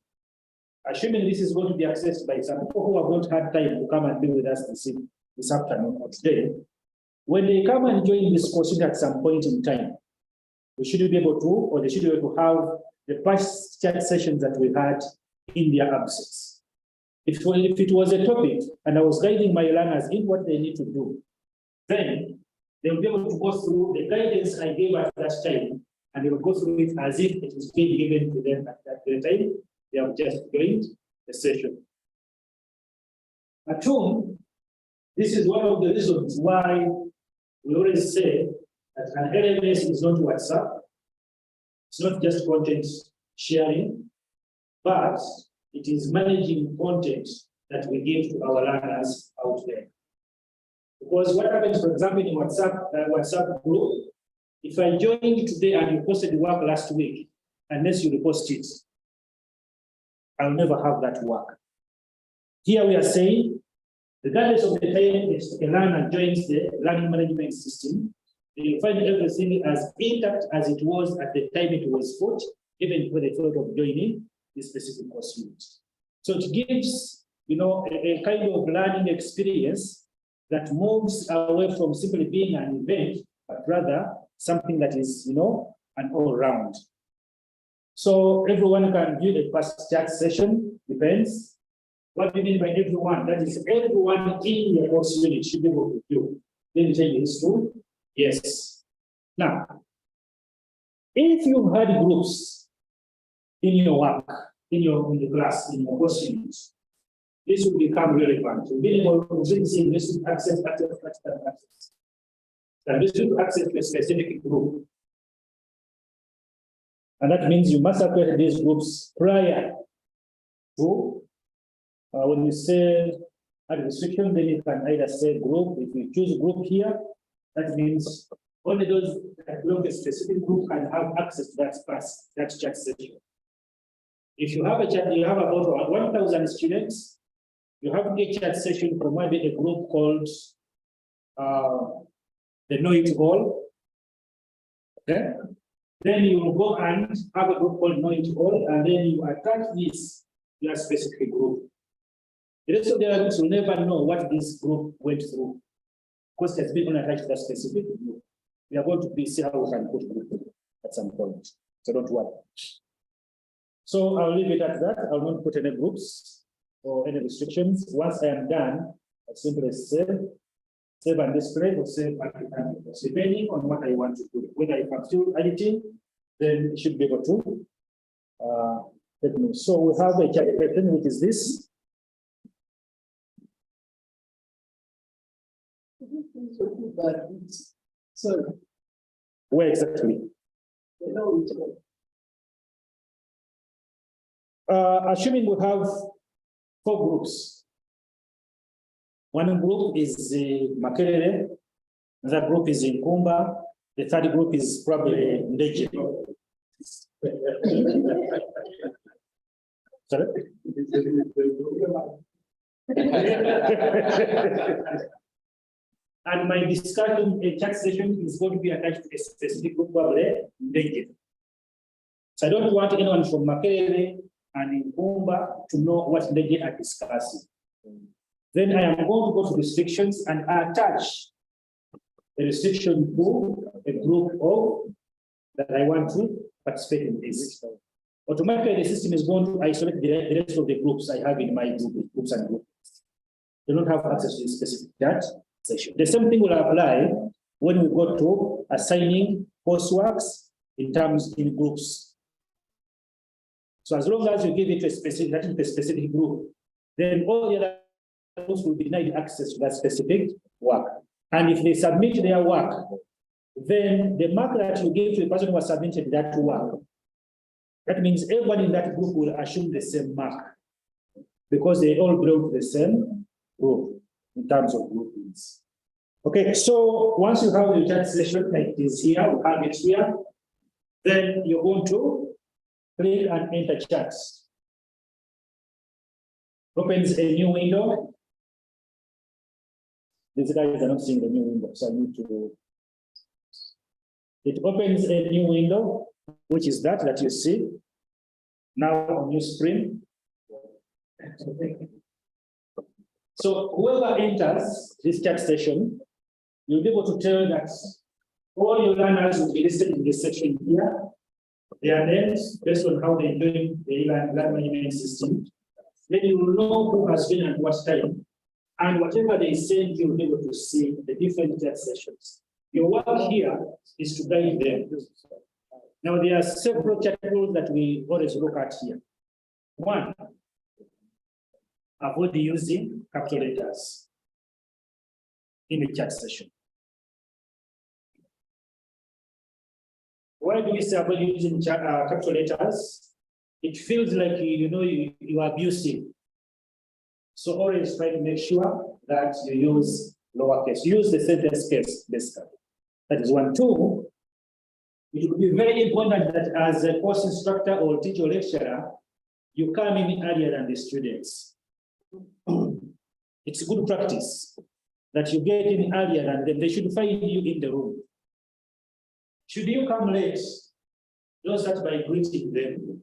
assuming this is going to be accessed by some people who have not had time to come and be with us this afternoon or today. When they come and join this course at some point in time, we should be able to, or they should be able to have the past chat sessions that we had in their absence. If it was a topic and I was guiding my learners in what they need to do, then they will be able to go through the guidance I gave at that time, and they will go through it as if it is being given to them at that time. They have just joined the session. At home, this is one of the reasons why we always say that an LMS is not WhatsApp. It's not just content sharing, but it is managing content that we give to our learners out there. Because what happens, for example, in WhatsApp group, if I joined today and you posted work last week, unless you repost it, I'll never have that work. Here we are saying, regardless of the time a learner joins the learning management system, you find everything as intact as it was at the time it was put, even when they thought of joining this specific course unit. So it gives, a kind of learning experience that moves away from simply being an event, but rather something that is, an all-round. So everyone can view the past chat session, depends. What do you mean by everyone? That is, everyone in your course unit should be able to view. Let me tell you this too. Yes. Now, if you had groups in your work, in the class, in your course unit, this will become relevant. So being able to see this to access. And this to access a specific group. And that means you must have created these groups prior to when you say add restriction, then you can either say group. If you choose group here, that means only those that belong to a specific group can have access to that chat session. If you have a chat, you have about 1,000 students. You have a chat session from maybe a group called the Know It All. Okay. Then you will go and have a group called Know It All, and then you attach this to a specific group. The rest of the other groups will never know what this group went through, because it has been attached to that specific group. We are going to see how we can put group at some point. So don't worry. So I'll leave it at that. I'll not put any groups or any restrictions. Once I am done, I simply save and display, or save and depending on what I want to do. Whether if I'm still editing, then it should be able to let me. So we have a chat pattern, which is this. So, Where exactly? you know, Assuming we have 4 groups. One group is Makerere, another group is Nkumba, the third group is probably Ndeje. Sorry? And my discussion, a chat session is going to be attached to a specific group, probably Ndeje. So I don't want anyone from Makerere and Nkumba to know what Ndeje are discussing. Then I am going to go to restrictions and attach the restriction to a group of that I want to participate in this. Automatically, the system is going to isolate the rest of the groups I have in my groups and groups. They don't have access to a specific chat session. The same thing will apply when we go to assigning courseworks in groups. So as long as you give it to a specific group, then all the other groups will be denied access to that specific work. And if they submit their work, then the mark that you give to the person who has submitted that work, that means everyone in that group will assume the same mark because they all belong to the same group in terms of groupings. Okay, so once you have your chat session like this here, we have it here, then you're going to click and enter chats. Opens a new window. These guys are not seeing the new window, so I need to. It opens a new window, which is that you see now on your screen. So whoever enters this chat session, you'll be able to tell that all your learners will be listed in this section here. Their names based on how they join the learning management system. Then you will know who has been at what time. And whatever they send, you'll be able to see the different chat sessions. Your work here is to guide them. Now, there are several chat rules that we always look at here. One, avoid using capital letters in the chat session. Why do we say avoid using capital letters? It feels like you are abusing. So always try to make sure that you use lowercase. Use the sentence case, basically. That is 1. 2, it would be very important that as a course instructor or teacher or lecturer, you come in earlier than the students. It's good practice that you get in earlier than them. They should find you in the room. Should you come late, don't start by greeting them.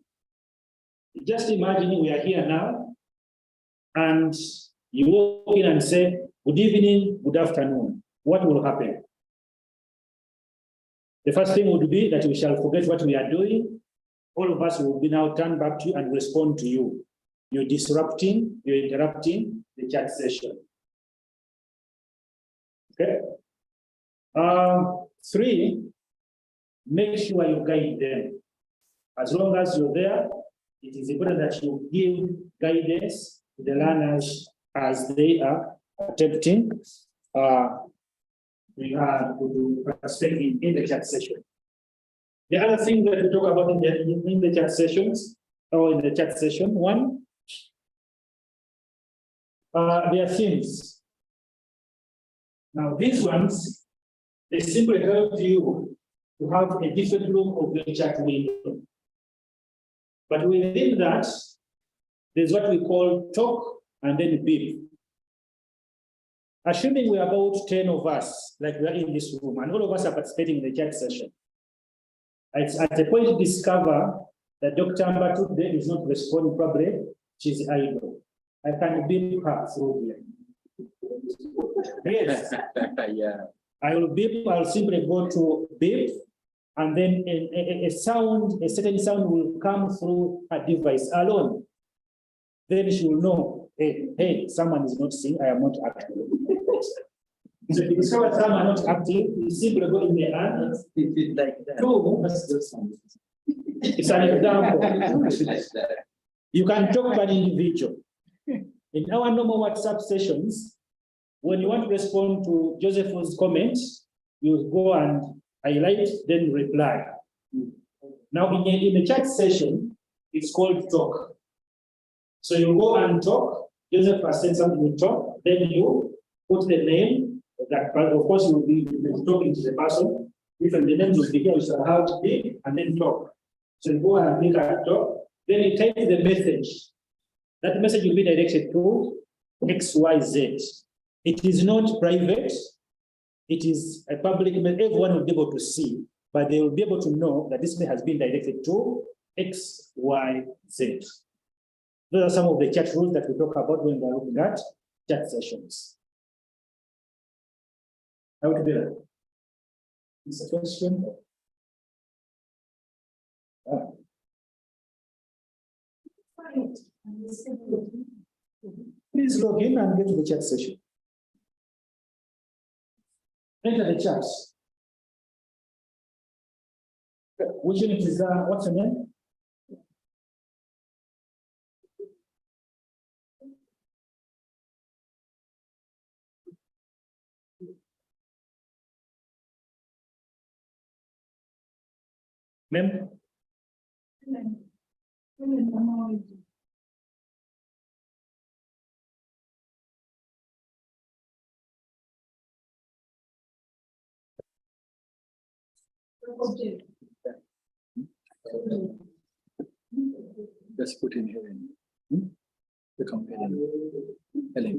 Just imagine we are here now, and you walk in and say, good evening, good afternoon. What will happen? The first thing would be that we shall forget what we are doing. All of us will be now turn back to you and respond to you. You're disrupting, you're interrupting the chat session. Okay. 3, make sure you guide them. As long as you're there, it is important that you give guidance to the learners as they are attempting to participate in the chat session. The other thing that we talk about in the chat sessions, or in the chat session, 1, there are themes. Now, these ones, they simply help you to have a different look of your chat window. But within that, there's what we call talk and then beep. Assuming we're about 10 of us, like we're in this room, and all of us are participating in the chat session. At a point you discover that Dr. Mbatu today is not responding, probably she's idle. I can beep her through here. Yes. Yeah. I will beep, I'll simply go to beep, and then a certain sound will come through a device alone. Then she will know, hey, someone is not seeing, I am not active. So if you discover someone not active, you simply go in the hand. It's like that. It's an example. You can talk to an individual. In our normal WhatsApp sessions, when you want to respond to Joseph's comments, you go and highlight, then reply. Now, in the chat session, it's called talk. So you go and talk. Joseph has said something, you talk, then you put the name that, of course, you will be talking to the person. If the name will be here, you shall have to be, and then talk. So you go and click and talk, then you type the message. That message will be directed to XYZ. It is not private. It is a public email. Everyone will be able to see, but they will be able to know that this mail has been directed to XYZ. Those are some of the chat rules that we talk about when we're looking at chat sessions. How to do that? Is a question? Please log in and get to the chat session. Enter the chat. Which unit is that? What's your name? Ma'am? Just put in Helen. The company. Helen.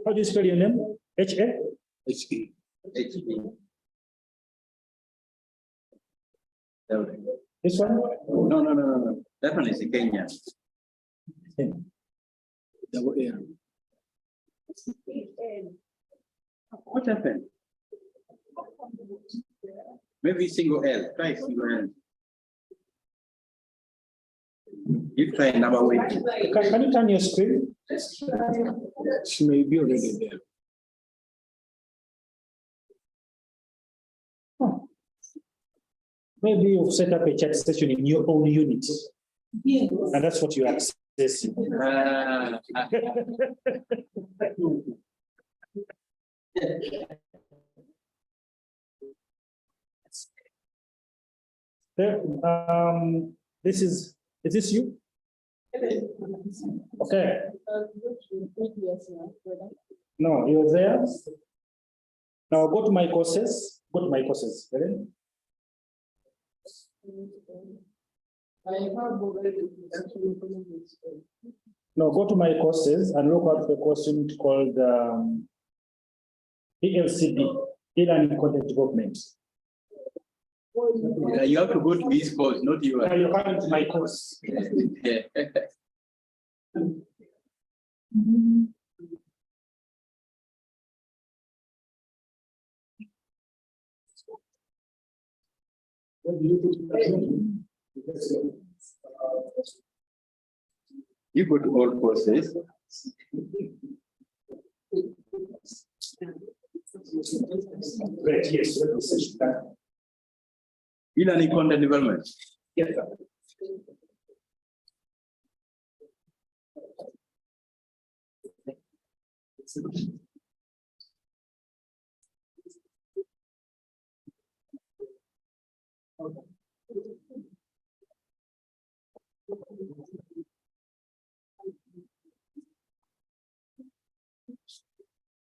How do you spell your name? H-A? H-E. H-E. This one? No. That one is a Kenyan. Double L. What happened? Maybe single L. Try single L. You try another way. Can you turn your screen? She may be already there. Maybe you've set up a chat session in your own unit. Yes. And that's what you are accessing. Is this you? Okay. No, you're there. Now go to my courses. Go to my courses. Helen. I have already actually. Now go to my courses and look out for a course called ELCD, e-learning content development. Yeah, you have to go to this course, not yours. Now you're coming to my course. Yeah. You go to all courses. Great, yes. E-learning content development. Yes.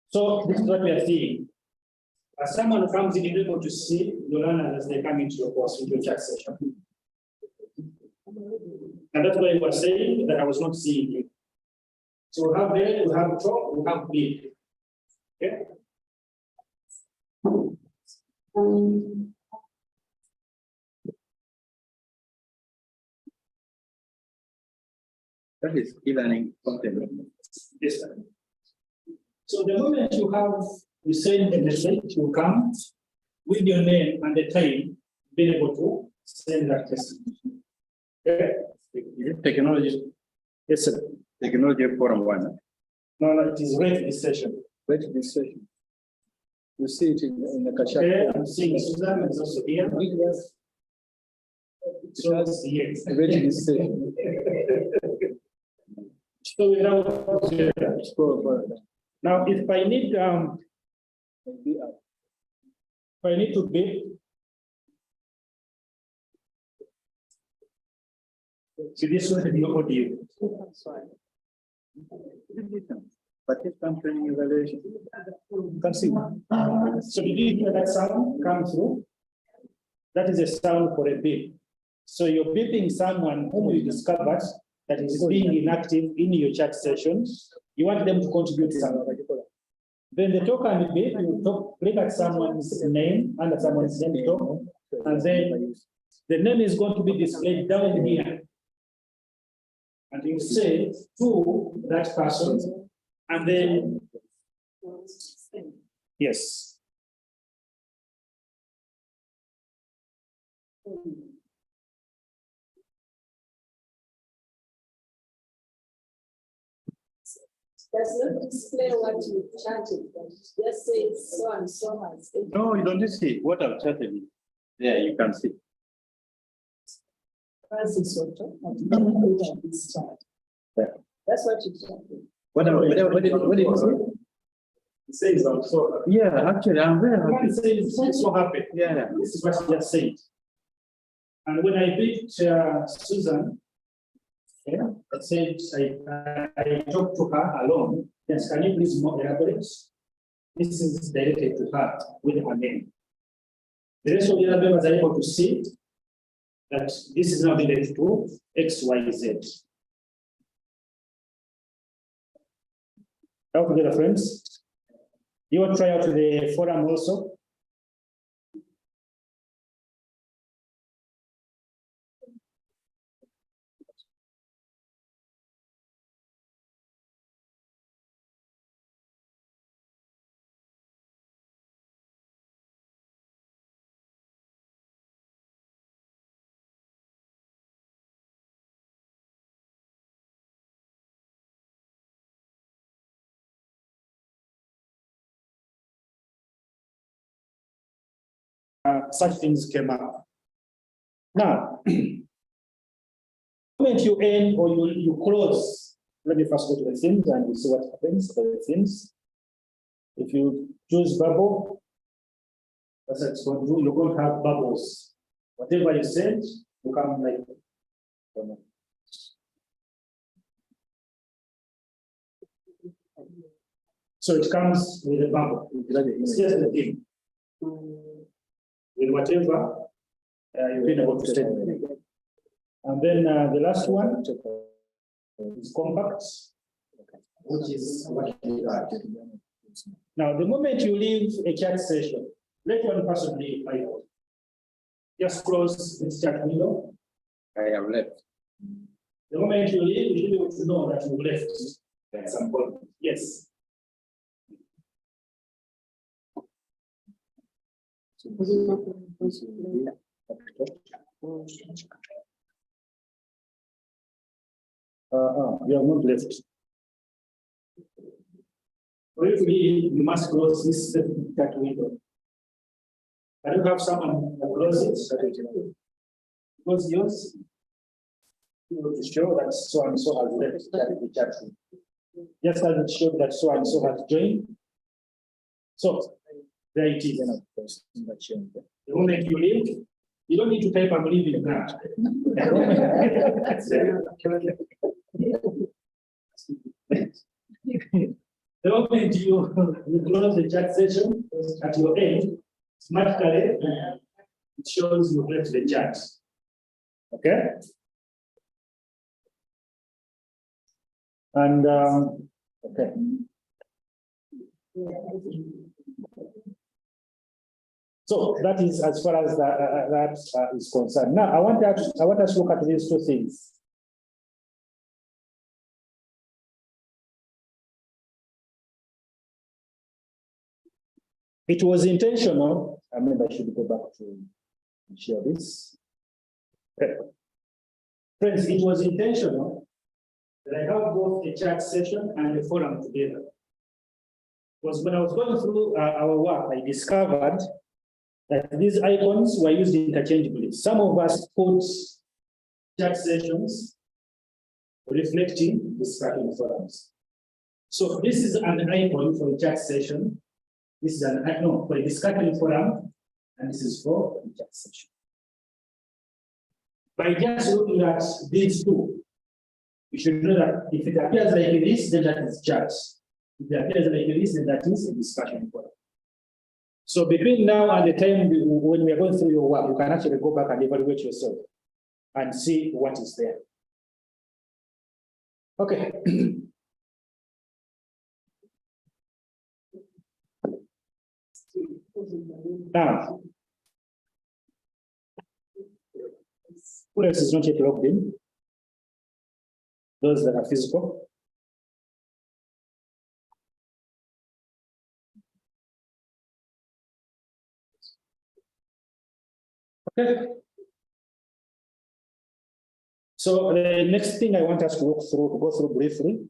So this is what we are seeing. As someone who comes in, you're able to see the learners as they come into your course, into your chat session. And that's why I was saying that I was not seeing you. So we have there, we have top, we have big. Okay. That is e-learning content. Yes, sir. So the moment you send a message, you come with your name and the time, being able to send that message. Okay. Technology, Yes, sir. technology forum one. No, it is ready this session. Wait this session. You see it in the Kasha. Okay, I'm seeing Susan is also here. So it's here. Ready this session. So now, if I need to bid. So this will be your audio. Participant training evaluation. You can see. So did you hear that sound come through? That is a sound for a beep. So you're beeping someone whom you discovered that is being inactive in your chat session. You want them to contribute something. Then the token beep, you click at someone's name, under someone's name, talk, and then the name is going to be displayed down here. And you say to that person, and then, yes. Does not display what you chatted, but just say so and so has. No, you don't see what I've chatted. There, you can see. Francis Soto, this chat. Yeah. That's what you chatted. What did you say? It says I'm so happy. Yeah, actually, I'm very One happy. says I'm so happy. Yeah. This is what she just said. And when I picked Susan, yeah, I said I talked to her alone. Yes, can you please more elaborate? This is directed to her with her name. The rest of the other members are able to see that this is now related to XYZ. Now together, friends. You will try out the forum also. Such things came up. Now, the moment you end or you close, let me first go to the themes and we'll see what happens for the themes. If you choose bubble, that's what it's going to do. You're going to have bubbles. Whatever you send, you come like. So it comes with a bubble. It's just the thing. With whatever you've been able to send. And then the last one is compact, which is what you add. Now, the moment you leave a chat session, let one person leave. Just close this chat window. I have left. The moment you leave, you should be able to know that you left at some point. Yes. You have not left. For you to leave, you must close this chat window. Can you have someone close it? Close yours. To show that so and so has left the chat room. Just as it showed that so and so has joined. So there it is. The moment you leave, you don't need to type I'm leaving now. The moment you close the chat session at your end, automatically it shows you left the chat. Okay? And, okay. So that is as far as that is concerned. Now, I want us to look at these two things. It was intentional. I mean, I should go back to share this. Okay. Friends, it was intentional that I have both a chat session and a forum together. Because when I was going through our work, I discovered that these icons were used interchangeably. Some of us put chat sessions reflecting discussion forums. So this is an icon for a chat session. This is an icon for a discussion forum, and this is for a chat session. By just looking at these two, you should know that if it appears like this, then that is chat. If it appears like this, then that is a discussion forum. So between now and the time when we are going through your work, you can actually go back and evaluate yourself and see what is there. Okay. Now, who else is not yet logged in? Those that are physical. Okay. So the next thing I want us to go through briefly,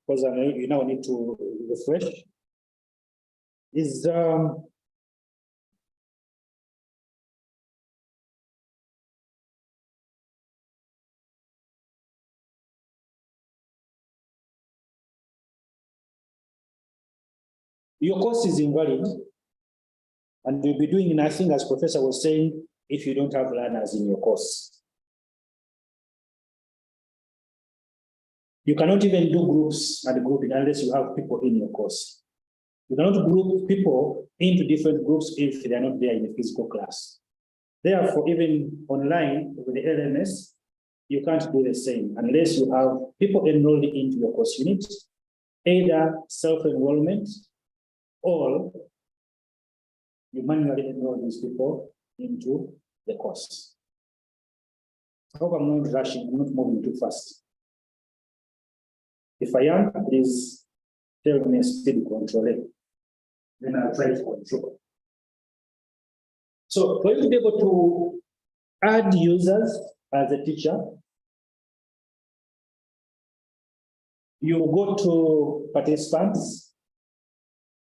because I know you now need to refresh, is your course is invalid, and you'll be doing nothing, as Professor was saying, if you don't have learners in your course. You cannot even do groups and grouping unless you have people in your course. You cannot group people into different groups if they are not there in a physical class. Therefore, even online with the LMS, you can't do the same unless you have people enrolled into your course unit, either self-enrollment or you manually enroll these people into the course. I hope I'm not rushing, I'm not moving too fast. If I am, please tell me a speed control. Then I'll try to control. So for you to be able to add users as a teacher, you go to participants.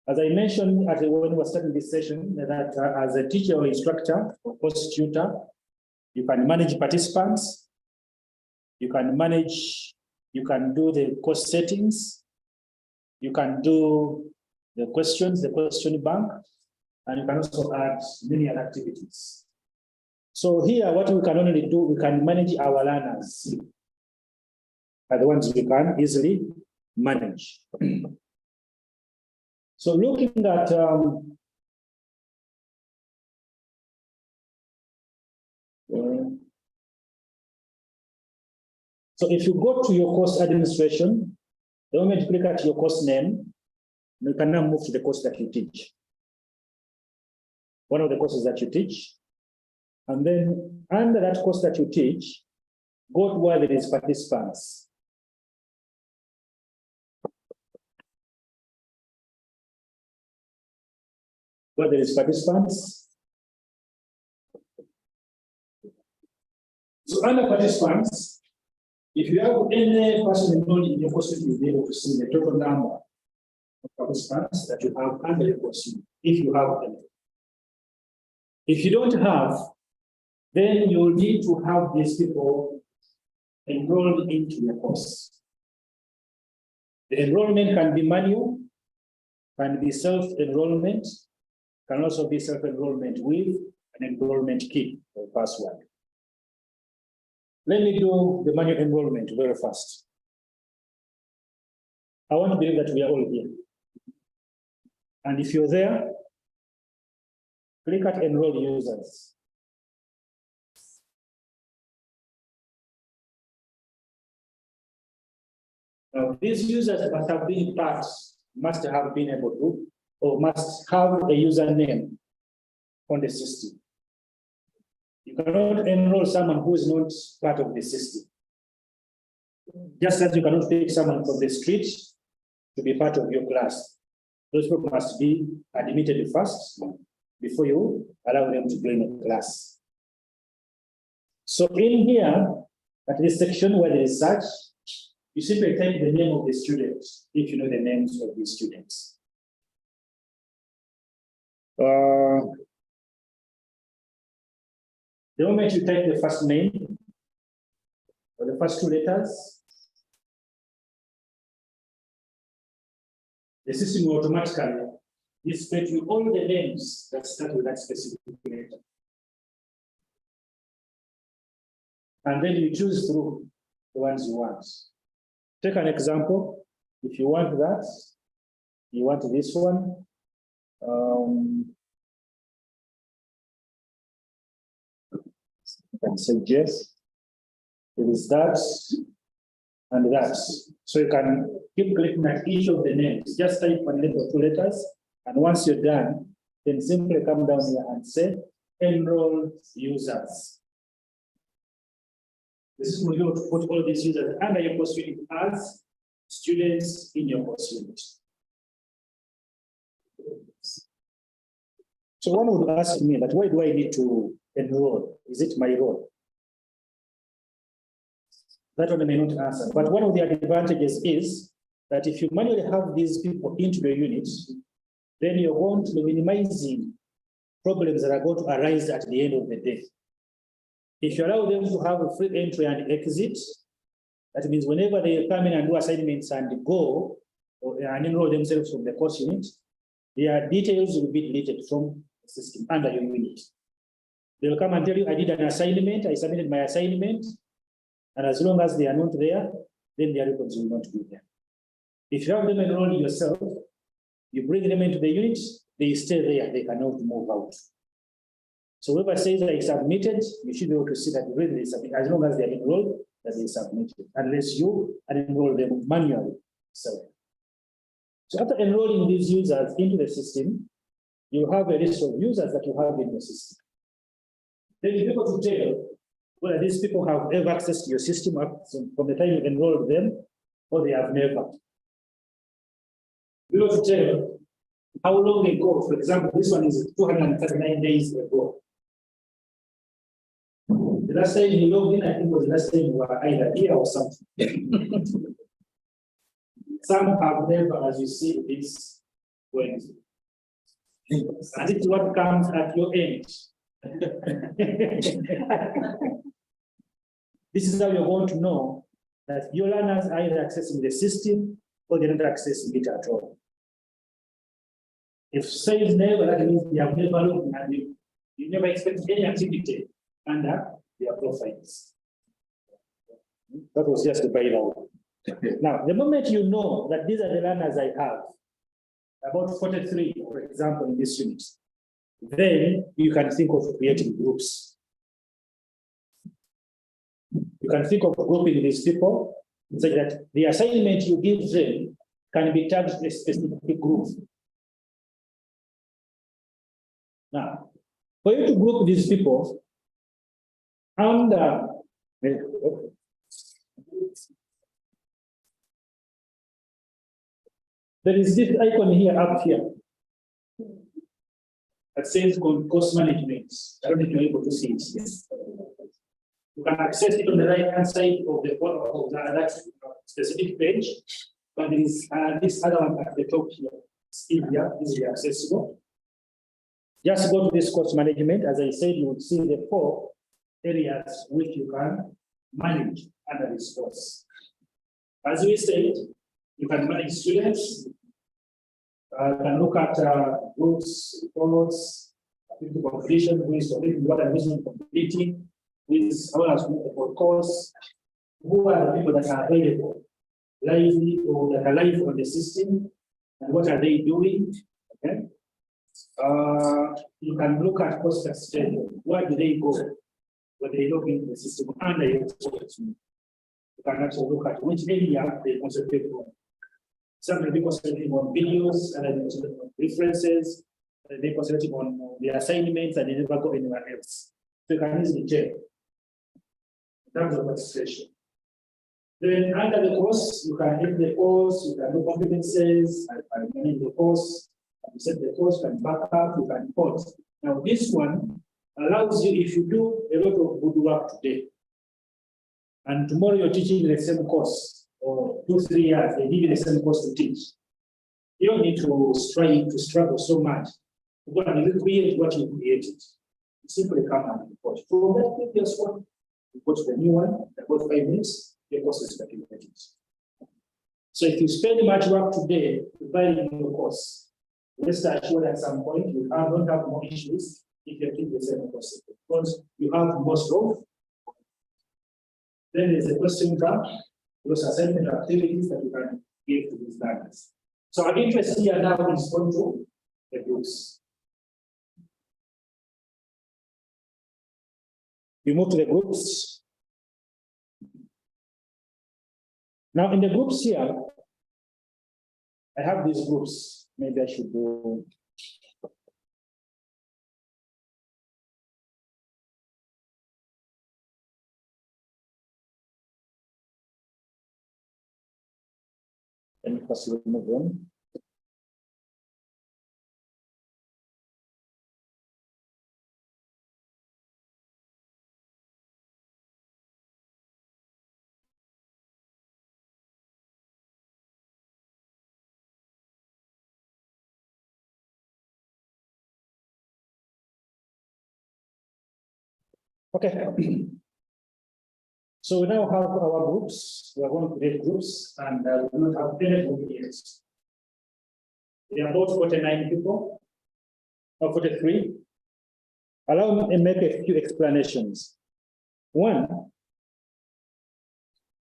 As I mentioned when we were starting this session, that as a teacher or instructor or course tutor, you can manage participants, you can do the course settings, you can do the questions, the question bank, and you can also add many other activities. So here, what we can only do, we can manage our learners. Are the ones we can easily manage. So looking at so if you go to your course administration, the moment you click at your course name, you can now move to the course that you teach. One of the courses that you teach. And then under that course that you teach, go to where there is participants. Where there is participants. So under participants, if you have any person enrolled in your course, you'll be able to see the total number of participants that you have under your course, if you have any. If you don't have, then you'll need to have these people enrolled into your course. The enrollment can be manual, can be self-enrollment, can also be self-enrollment with an enrollment key or password. Let me do the manual enrollment very fast. I want to believe that we are all here. And if you're there, click at enroll users. Now, these users must have been able to, or must have a username on the system. You cannot enroll someone who is not part of the system. Just as you cannot pick someone from the street to be part of your class. Those people must be admitted first before you allow them to join a class. So in here, at this section where there is search, you simply type the name of the student, if you know the names of the students. The moment you type the first name, or the first two letters, the system will automatically display to you all the names that start with that specific letter. And then you choose through the ones you want. Take an example. If you want that, you want this one. You can suggest it is that and that. So you can keep clicking at each of the names. Just type one letter or two letters, and once you're done, then simply come down here and say enroll users. This is where you put all these users under your course unit as students in your course unit. So one would ask me that why do I need to enroll? Is it my role? That one I may not answer. But one of the advantages is that if you manually have these people into your unit, then you're going to be minimizing problems that are going to arise at the end of the day. If you allow them to have a free entry and exit, that means whenever they come in and do assignments and go and enroll themselves from the course unit, their details will be deleted from the system under your unit. They'll come and tell you, I did an assignment, I submitted my assignment, and as long as they are not there, then their records will not be there. If you have them enrolled yourself, you bring them into the unit, they stay there, they cannot move out. So whoever says that it's submitted, you should be able to see that really they submit, as long as they are enrolled, that they submitted, unless you enroll them manually. So after enrolling these users into the system, you have a list of users that you have in the system. Then you're able to tell whether these people have ever accessed your system from the time you enrolled them, or they have never. You're able to tell how long ago, for example, this one is 239 days ago. The last time you logged in, I think was the last time you were either here or something. Some have never, as you see, this Wednesday. And it's what comes at your end. This is how you're going to know that your learners are either accessing the system or they're not accessing it at all. If says never, that means they have never looked and you never expect any activity under their profiles. That was just the bylaw. Now, the moment you know that these are the learners I have, about 43, for example, in this unit, then you can think of creating groups. You can think of grouping these people so that the assignment you give them can be tagged to a specific group. Now, for you to group these people under there is this icon here up here that says course management. I don't know if you're able to see it. Yes. You can access it on the right-hand side of that specific page, but there is this other one at the top here. It's easier, easily accessible. Just go to this course management. As I said, you will see the 4 areas which you can manage under this course. As we said, you can manage students. You can look at groups, reports, completion, what I'm using completing, with how for course, who are the people that are available, lively or that are live on the system, and what are they doing? Okay. You can look at course schedule. Where do they go when they log into the system under your course? You can actually look at which area they concentrate on. Some will be concentrating on videos, and then concentrating on references, and they concentrating on the assignments, and they never go anywhere else. So you can easily check in terms of registration. Then under the course, you can hit the course, you can do competences, and manage the course, and set the course, you can back up, you can port. Now this one allows you, if you do a lot of good work today, and tomorrow you're teaching the same course, or 2-3 years, they give you the same course to teach. You don't need to struggle so much. You're going to create what you created. You simply come and report. From that previous one, you go to the new one, about 5 minutes, your course is calculated. So if you spend much work today preparing your course, rest assured at some point you don't have more issues if you keep the same course, because you have most of. Then there's a question bank, those assignment activities that you can give to these learners. So our interest here now is on to the groups. We move to the groups. Now in the groups here, I have these groups. Maybe I should do. Let me first remove them. Okay. So we now have our groups. We are going to create groups, and we do not have any group yet. There are about 49 people, or 43. Allow me to make a few explanations. One,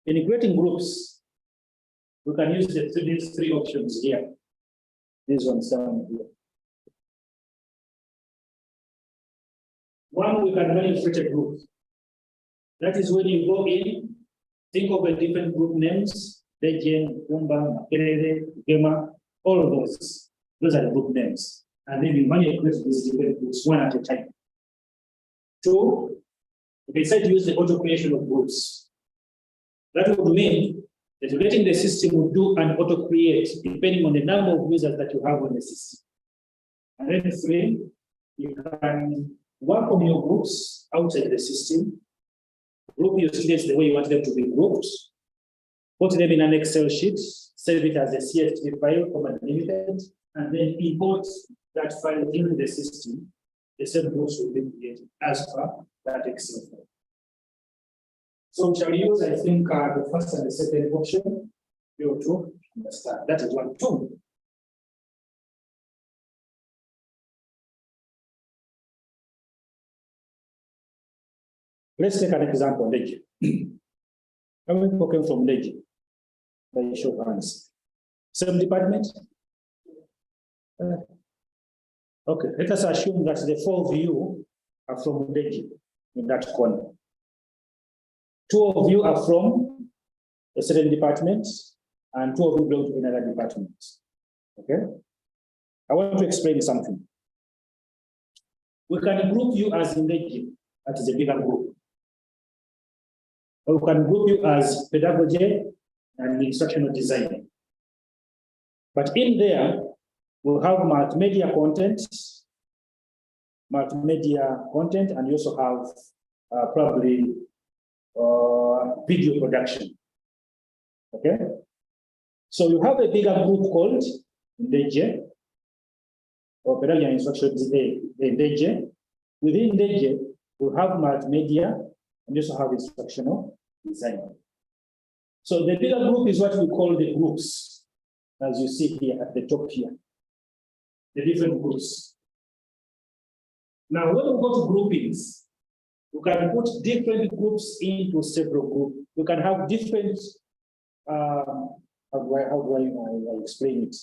in creating groups, we can use these 3 options here. These ones down here. One, we can manage a group. That is when you go in, think of the different group names, Legend, Kumba, Makerere, Gema, all of those. Those are the group names. And then you manually create these different groups one at a time. 2, we decide to use the auto creation of groups. That would mean that letting the system will do an auto create depending on the number of users that you have on the system. And then 3, you can work on your groups outside the system. Group your students the way you want them to be grouped, put them in an Excel sheet, save it as a CSV file, comma limited, and then import that file into the system. The same groups will be created as per that Excel file. So shall we use, I think, the first and the second option, you to understand. That is 1, 2. Let's take an example, Legend. How many people came from Legend? By show of hands. Same department? Okay, let us assume that the 4 of you are from Legend in that corner. 2 of you are from a certain department, and 2 of you belong to another department. Okay? I want to explain something. We can group you as in Legend, that is a bigger group. Or we can group you as pedagogy and instructional design. But in there, we'll have multimedia content, and you also have probably video production. Okay? So you have a bigger group called DG, or pedagogy and instructional DG. Within DG, we have multimedia, and you also have instructional design. So the bigger group is what we call the groups, as you see here at the top here, the different groups. Now, when we go to groupings, we can put different groups into several groups. We can have different, how do I explain it?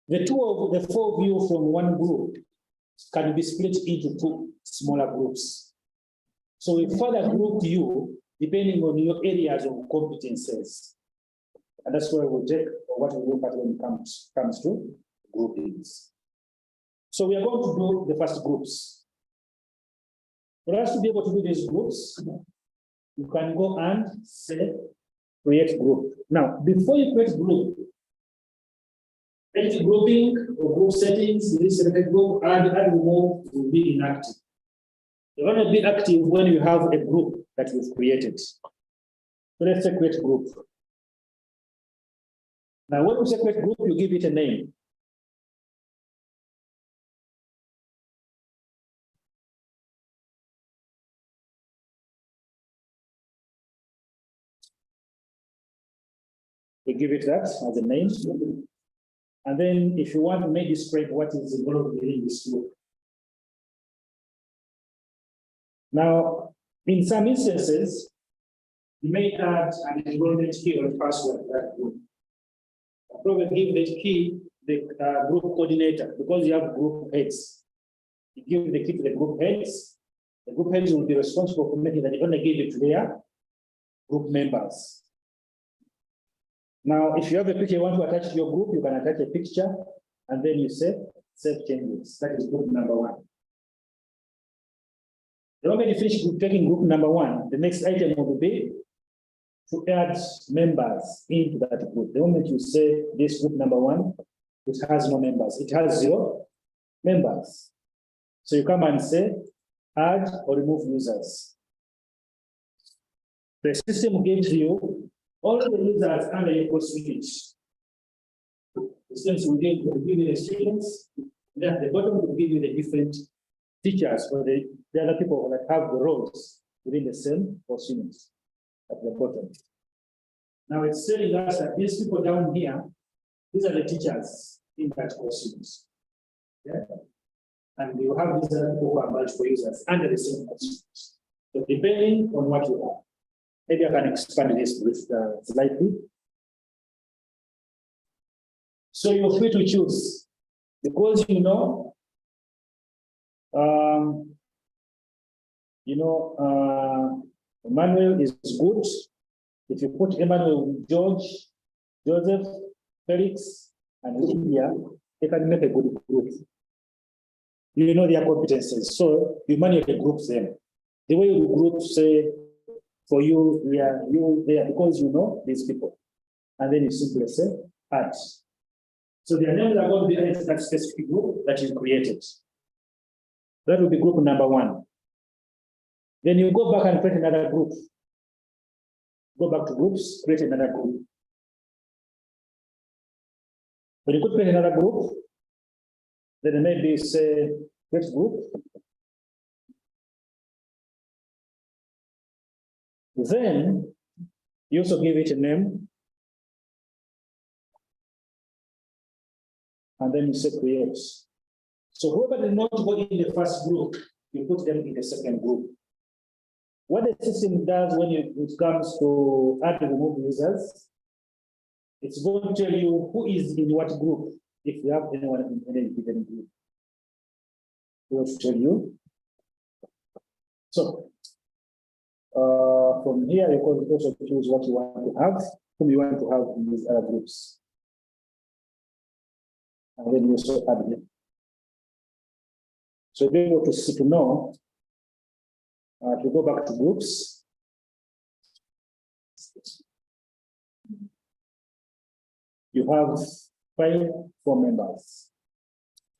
The 4 of you from one group can be split into 2 smaller groups. So we further group you depending on your areas of competences. And that's where we'll take what we look at when it comes to groupings. So we are going to do the first groups. For us to be able to do these groups, you can go and say, create group. Now, before you create group, any grouping or group settings in this selected group, add remove will be inactive. You're going to be active when you have a group that you've created. So let's say create group. Now, when we say create group, you give it a name. We give it that as a name. And then if you want to make describe what is involved within this group. Now, in some instances, you may add an enrollment key or password to that group. Probably give that key the group coordinator because you have group heads. You give the key to the group heads. The group heads will be responsible for making that they only give it to their group members. Now, if you have a picture you want to attach to your group, you can attach a picture and then you say save changes. That is group number 1. The moment you finish taking group number 1, the next item will be to add members into that group. The moment you say this group number 1, it has no members. It has 0 members. So you come and say add or remove users. The system gives you all the users under your course switch. The students will give you the students, then at the bottom will give you the different teachers or the other people that have the roles within the same course units at the bottom. Now it's telling us that these people down here, these are the teachers in that course units. Yeah? And you have these other people who are multiple users under the same course units. So depending on what you have. Maybe I can expand this with slightly. So you're free to choose because Emmanuel is good. If you put Emmanuel, George, Joseph, Felix, and Lydia, they can make a good group. You know their competencies, so you manually group them. The way you group, say, for you, you there because you know these people. And then you simply say add. So their names are going to be added to that specific group that you created. That will be group number 1. Then you go back and create another group. Go back to groups, create another group. When you could create another group, then maybe say create group. Then you also give it a name. And then you say create. So whoever did not go in the first group, you put them in the second group. What the system does when it comes to add and remove users, it's going to tell you who is in what group, if you have anyone in any given group. It will tell you. So from here, you can also choose what you want to have, whom you want to have in these other groups. And then you also add them. So be able to know, to go back to groups. You have 4 members.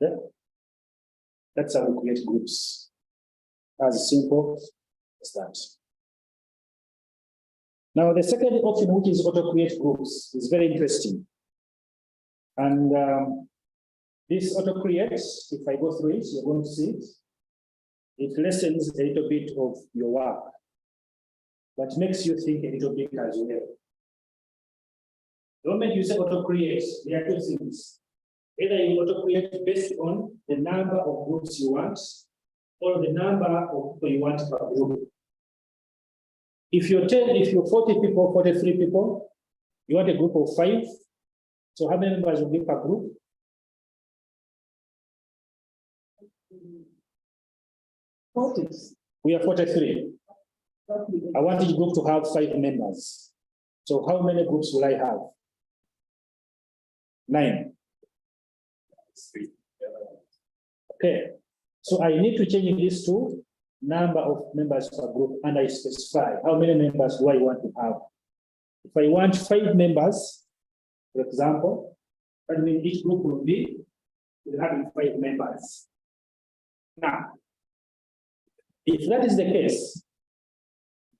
Okay? That's how we create groups. As simple as that. Now, the second option, which is auto-create groups, is very interesting. And this auto-create, if I go through it, you're going to see it. It lessens a little bit of your work, but makes you think a little bit as well. The moment you say auto-create, there are 2 things. Either you auto-create based on the number of groups you want, or the number of people you want per group. If you're 40 people, 43 people, you want a group of 5. So how many members will be per group? We are 43. I want each group to have 5 members. So how many groups will I have? 9. Okay, so I need to change this to number of members per group, and I specify how many members do I want to have. If I want 5 members, for example, that means each group will having 5 members. Now, if that is the case,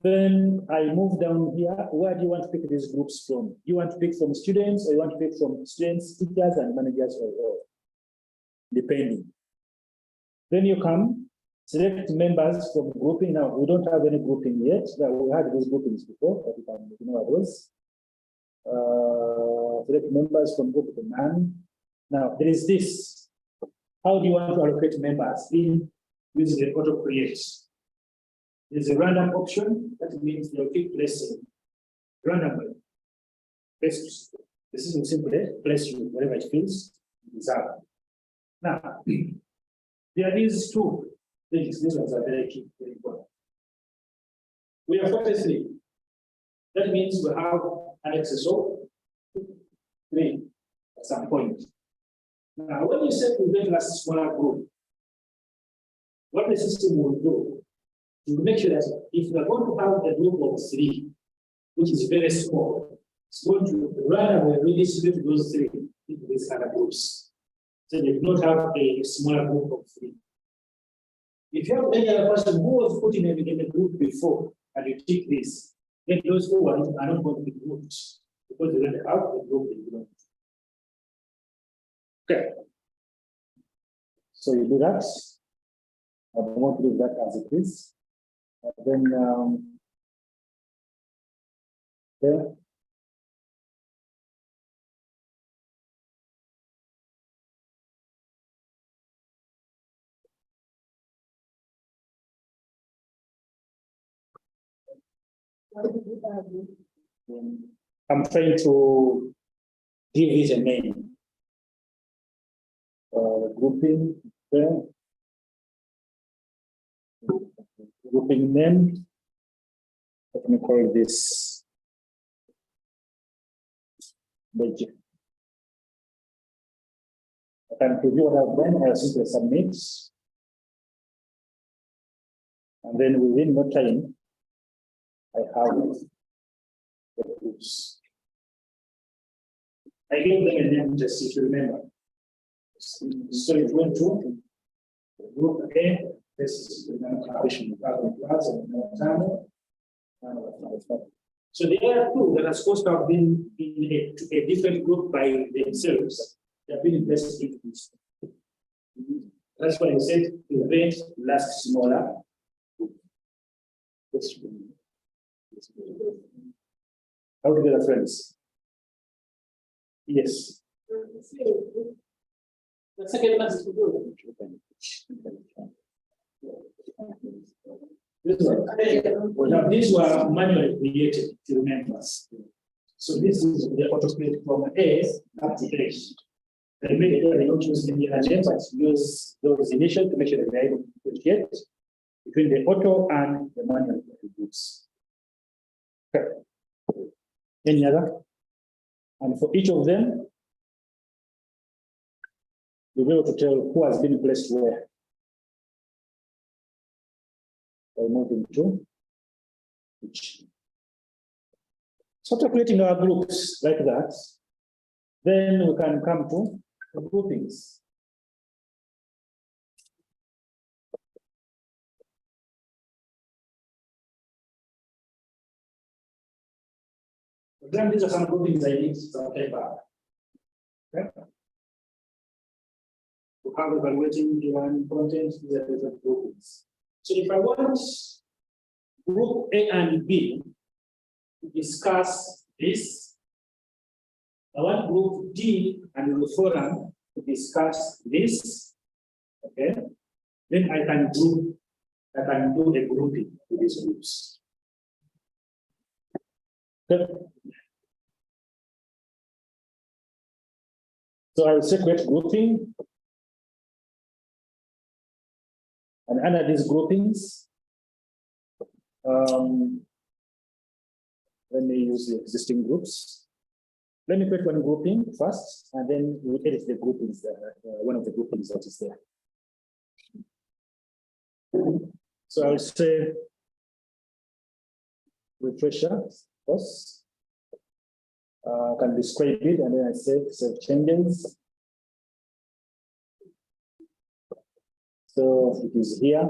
then I move down here. Where do you want to pick these groups from? You want to pick from students, or you want to pick from students, teachers, and managers, or depending. Then you come, select members from grouping. Now, we don't have any grouping yet. We had these groupings before, but you can ignore those. Select members from group to none. Now, there is this. How do you want to allocate members in using the auto create? There's a random option. That means they'll keep placing randomly. This is simply place you wherever it feels desired. Now, there are these 2 things. These ones are very key, very important. We are 43. That means we have an excess of 3 at some point. Now, when you set to get a smaller group, what the system will do to make sure that if we are going to have a group of 3, which is very small, it's going to randomly redistribute those 3 into these other groups. So they do not have a smaller group of 3. If you have any other person who was put in a group before and you take this, then those who are not going to be grouped because they don't have a group they belong to. Okay. So you do that. I want to leave that as it is. And then there. I'm trying to give it a name. Grouping there. Grouping name. Let me call this budget. I can preview what I've done. I'll simply submit. And then within no time, I have the groups. I gave them a name just if you remember. So it went to group A. This is the application of class and so there are 2 that are supposed to have been in a different group by themselves. They have been invested in this. That's why I said the rate lasts smaller. How to get a friends? Yes. The second one is to do. Now these were manually created, if you remember. So this is the autocreate from A up to H. They made it, they don't choose any other name, but use those initial to make sure that they're able to differentiate between the auto and the manual attributes. Okay. Any other? And for each of them, you'll be able to tell who has been placed where. By moving to each. So after creating our groups like that, then we can come to the groupings. Then these are some groupings I need to take back. Okay. To have evaluating given content, these are different groupings. So if I want group A and B to discuss this, I want group D and the forum to discuss this, okay? Then I can do a grouping to these groups. Okay. So I will separate grouping. And under these groupings, Let me use the existing groups. Let me create one grouping first, and then we'll edit the groupings, one of the groupings that is there. So I'll say refresher first. Can describe it, and then I say save changes. So it is here.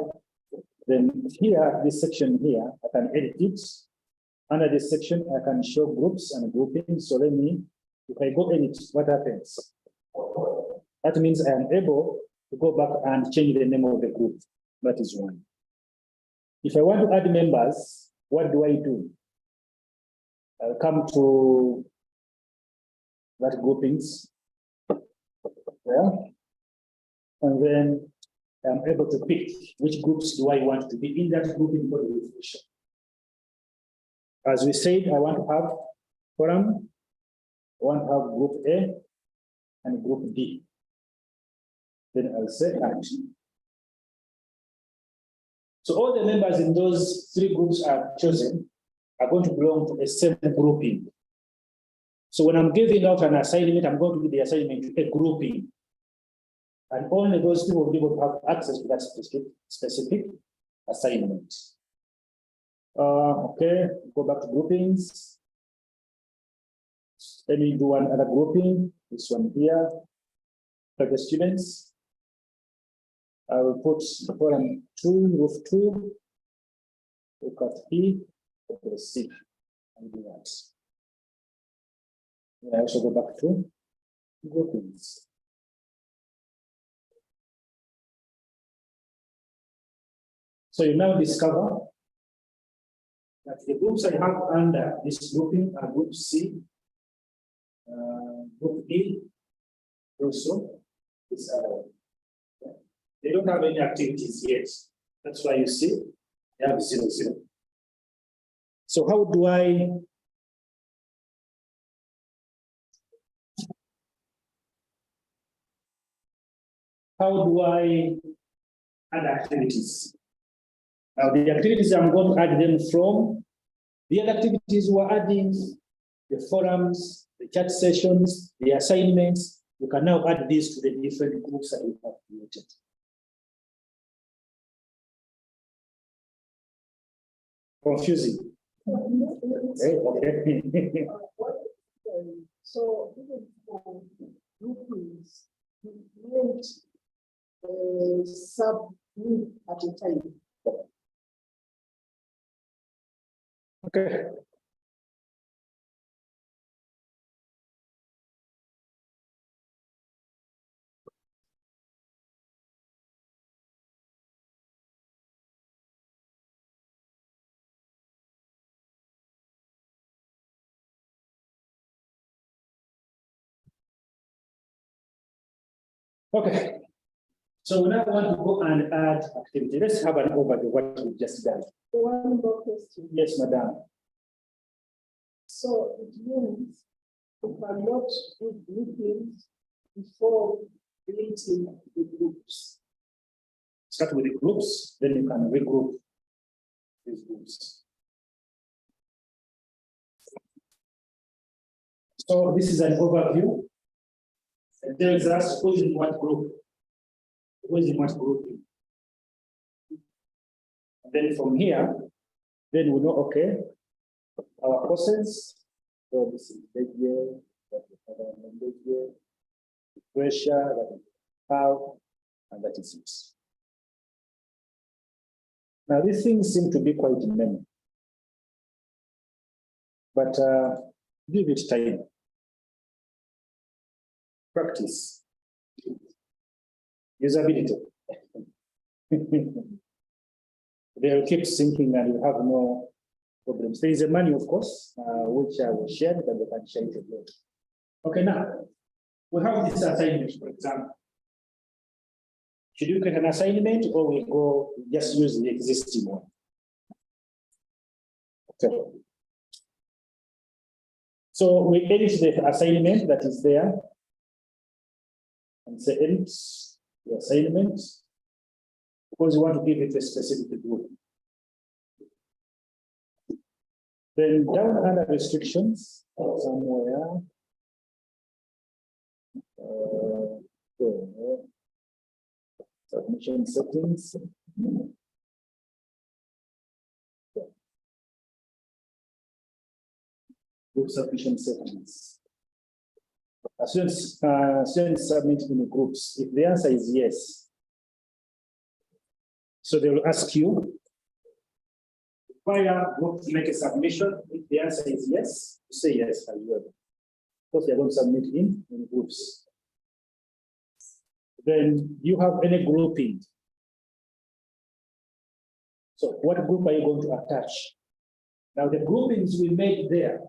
Then here, this section here, I can edit it. Under this section, I can show groups and groupings. So let me, if I go edit, what happens? That means I am able to go back and change the name of the group. That is one. If I want to add members, what do I do? I'll come to that groupings. Yeah. And then I'm able to pick which groups do I want to be in that grouping for the refresher. As we said, I want to have forum, I want to have group A and group D. Then I'll say add. So all the members in those three groups I've chosen are going to belong to a same grouping. So when I'm giving out an assignment, I'm going to give the assignment to a grouping. And only those people will be able to have access to that specific assignment. Okay, go back to groupings. Let me do one other grouping, this one here, for the students. I will put forum 2, roof 2, look at E, okay, C, and do that. I also go back to groupings. So you now discover that the groups I have under this grouping are group C, group E, also this they don't have any activities yet. That's why you see they have 0, 0. So how do I add activities? Now the activities I'm going to add them from the other activities we're adding, the forums, the chat sessions, the assignments. You can now add these to the different groups that we have created. Confusing. Okay. So even for groupings, you create a subgroup at a time. Okay. Okay. So now I want to go and add activity. Let's have an overview of what we've just done. One more question. Yes, madam. So it means you cannot do groupings before creating the groups. Start with the groups, then you can regroup these groups. So this is an overview. It tells us who is in what group, who is in what grouping. And then from here, then we know, okay, our courses, so this is Legia, that is Legia, pressure, that is how, and that is it. Now these things seem to be quite many, but give it time. Practice. Usability. They'll keep sinking and you have no problems. There is a manual, of course, which I will share, but we can share it again. Okay, now we have this assignment, for example. Should you create an assignment or we go just use the existing one? Okay. So we edit the assignment that is there and say edit the assignment because we want to give it a specific group. Then down under restrictions, somewhere. So, submission settings. Group submission settings. Students submit in groups. If the answer is yes, so they will ask you, require group to make a submission. If the answer is yes, you say yes as well. Because they are going to submit in groups. Then you have any grouping. So what group are you going to attach? Now the groupings we made there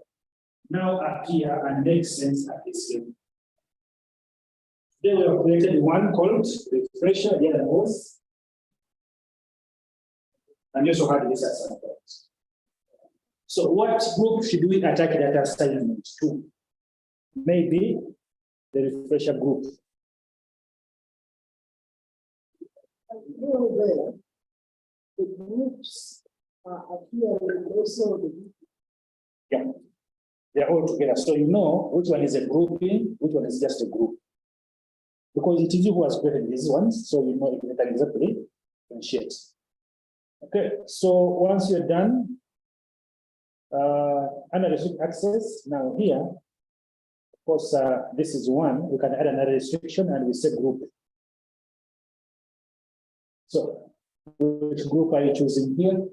now appear and make sense at this level. They were created one called refresher, the other was, and you also had this at some point. So what group should we attack that assignment to? Maybe the refresher group. There, the groups are appearing also. Yeah, they're all together. So you know which one is a grouping, which one is just a group. Because it is you who has created these ones, so you know it can exactly differentiate. Okay, so once you're done, under restrict access, now here, of course, this is one, we can add another restriction and we say group. So, which group are you choosing here?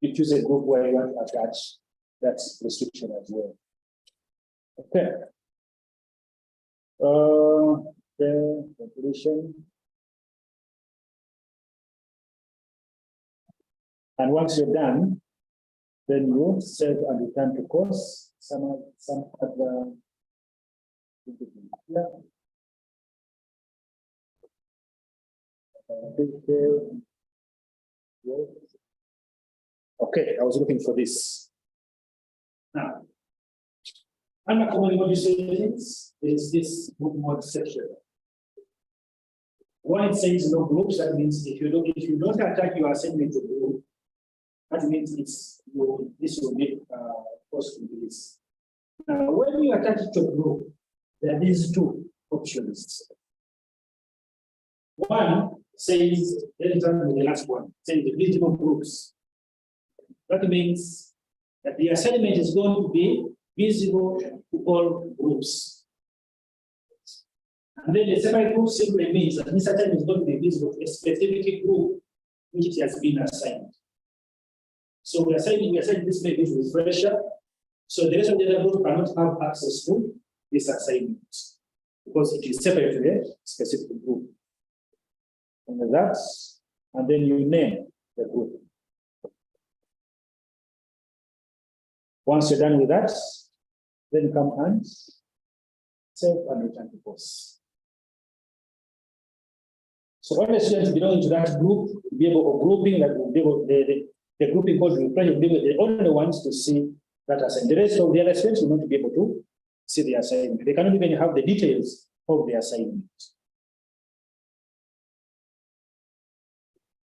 You choose a group where you want to attach that restriction as well. Okay. The completion. And once you're done, then you save and return to course. Some other. Yeah. Okay, I was looking for this. Now, under common mode settings is this group mode section. When it says no groups, that means if you don't attack your assignment to group, that means this will make possibilities. Now, when you attach it to a group, there are these two options. One says, let's start with the last one, saying the visible groups. That means that the assignment is going to be visible to all groups. And then the semi-group simply means that this assignment is going to be visible to a specific group which it has been assigned. So we are assigning this maybe to refresher. So the rest of the other group cannot have access to this assignment because it is separate to a specific group. And that's, and then you name the group. Once you're done with that, then come and save and return to course. So all the students belonging to that group will be able to grouping that will be able the grouping called refresh will be able, the only ones to see that assignment. The rest of the other students will not be able to see the assignment. They cannot even have the details of the assignment.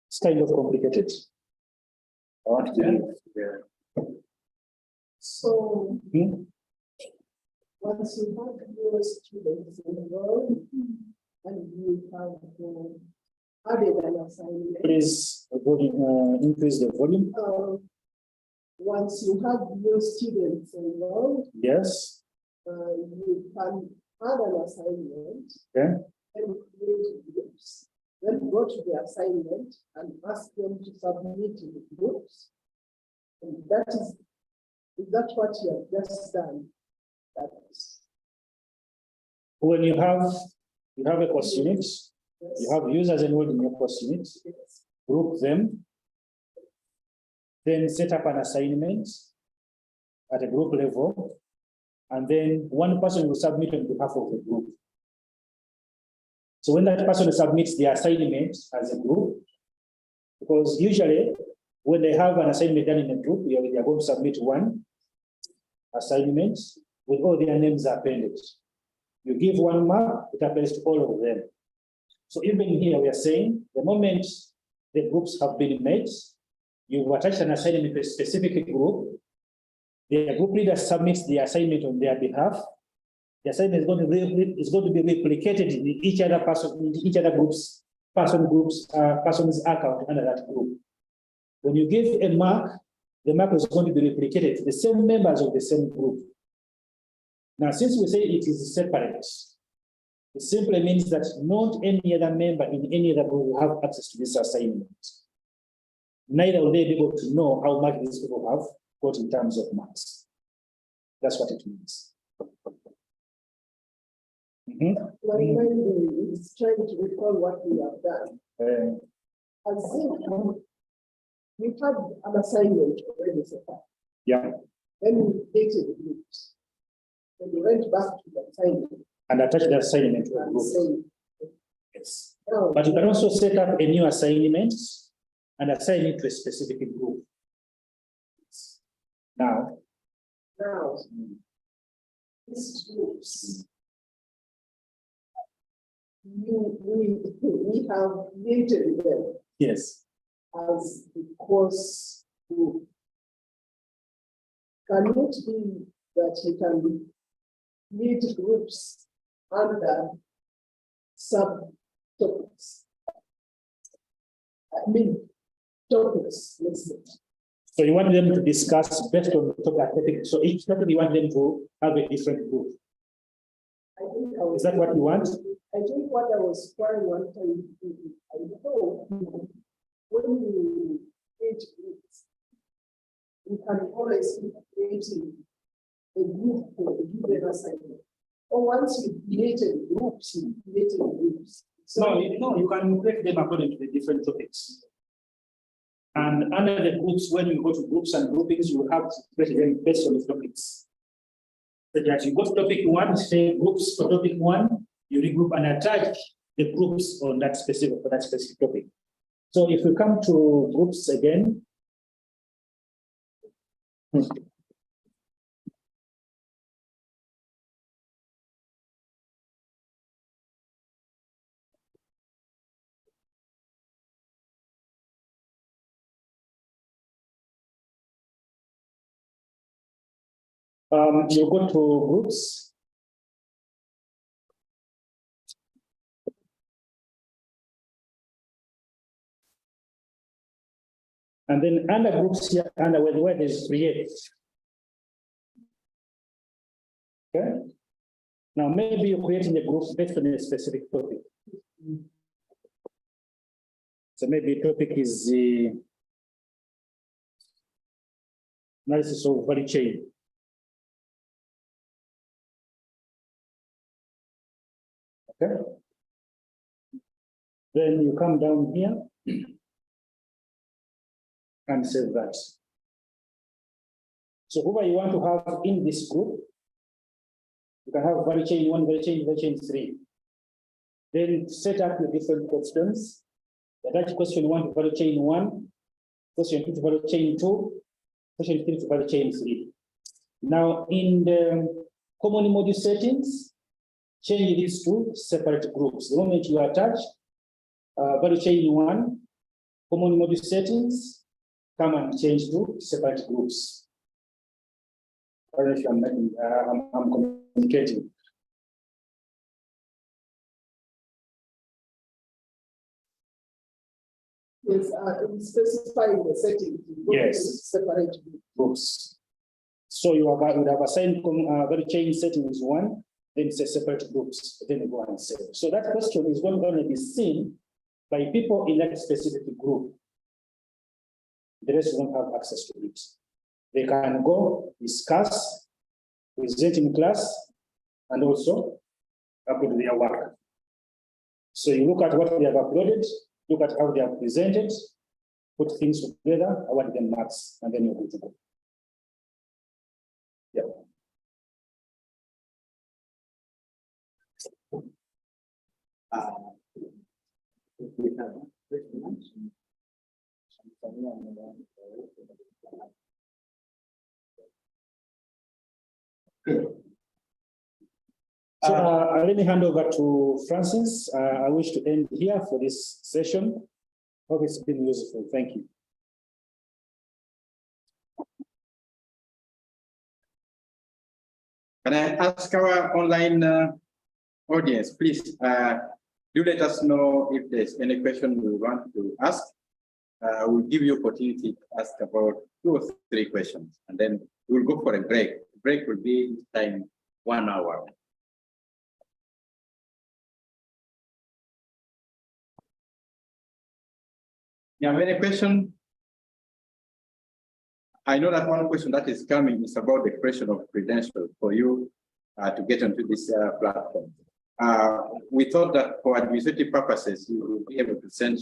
It's kind of complicated. I want to leave. So, once you have your students enrolled and you have added an assignment. Please increase the volume. Once you have your students enrolled, Yes. you can add an assignment. Okay. And create groups. Then go to the assignment and ask them to submit in the groups. And is that what you have just done? That is. When you have a course unit, Yes. you have users enrolled in your course unit, Yes. group them, then set up an assignment at a group level, and then one person will submit on behalf of the group. So when that person submits the assignment as a group, because usually when they have an assignment done in a group, they are going to submit one assignment with all their names appended. You give one mark, it applies to all of them. So even here we are saying the moment the groups have been made, you've attached an assignment to a specific group, The group leader submits the assignment on their behalf. The assignment is going to be replicated in each other person's account under that group. When you give a mark, the mark is going to be replicated to the same members of the same group. Now, since we say it is separate, it simply means that not any other member in any other group will have access to this assignment. Neither will they be able to know how much these people have got in terms of marks. That's what it means. My mind is trying to recall what we have done. As if we had an assignment already set up. Yeah. Then we created groups. Then we went back to the assignment. And attach the assignment to a And group. say, Yes. oh, But you can also set up a new assignment and assign it to a specific group. Now, now, these groups, we have created them yes. as the course group. Can it be that you can lead groups under subtopics? I mean, topics, let's say. So you want them to discuss based on the topic. So each topic you want them to have a different group. Is that what you want? I think what I was trying one time, I know when you create groups, you can always be creating a group for a given assignment. Or once you created groups, you created groups. So you can break them according to the different topics. And under the groups, when you go to groups and groupings, you have to break them based on the topics. So that you go to topic one, say groups for topic one, you regroup and attach the groups on that specific topic. So if we come to groups again. You go to groups. And then under groups here, under where the word is create. Okay. Now maybe you're creating a group based on a specific topic. So maybe the topic is the analysis of value chain. Okay. Then you come down here and save that. So whoever you want to have in this group, you can have value chain 1, value chain 3. Then set up your different questions. Attach question 1 to value chain 1, question 2 to value chain 2, question 3 to value chain 3. Now in the common module settings, change these to separate groups. The moment you attach value chain 1, common module settings, come and change to separate groups. I don't know if I'm making, I'm communicating. Yes, specifying the settings. Yes. Separate groups. So you would have assigned value chain settings 1, then say separate groups, then you go and save. So that question is going to only be seen by people in that specific group. The rest won't have access to it. They can go, discuss, present in class, and also upload their work. So you look at what they have uploaded, look at how they have presented, put things together, award them marks, and then you're good to go. Yeah. We have so let me hand over to Francis. I wish to end here for this session. Hope it's been useful. Thank you. Can I ask our online audience, please, do let us know if there's any question we want to ask. We'll give you opportunity to ask about 2 or 3 questions, and then we'll go for a break. The break will be time 1 hour. You have any question? I know that one question that is coming is about the creation of credentials for you to get onto this platform. We thought that for administrative purposes, you will be able to send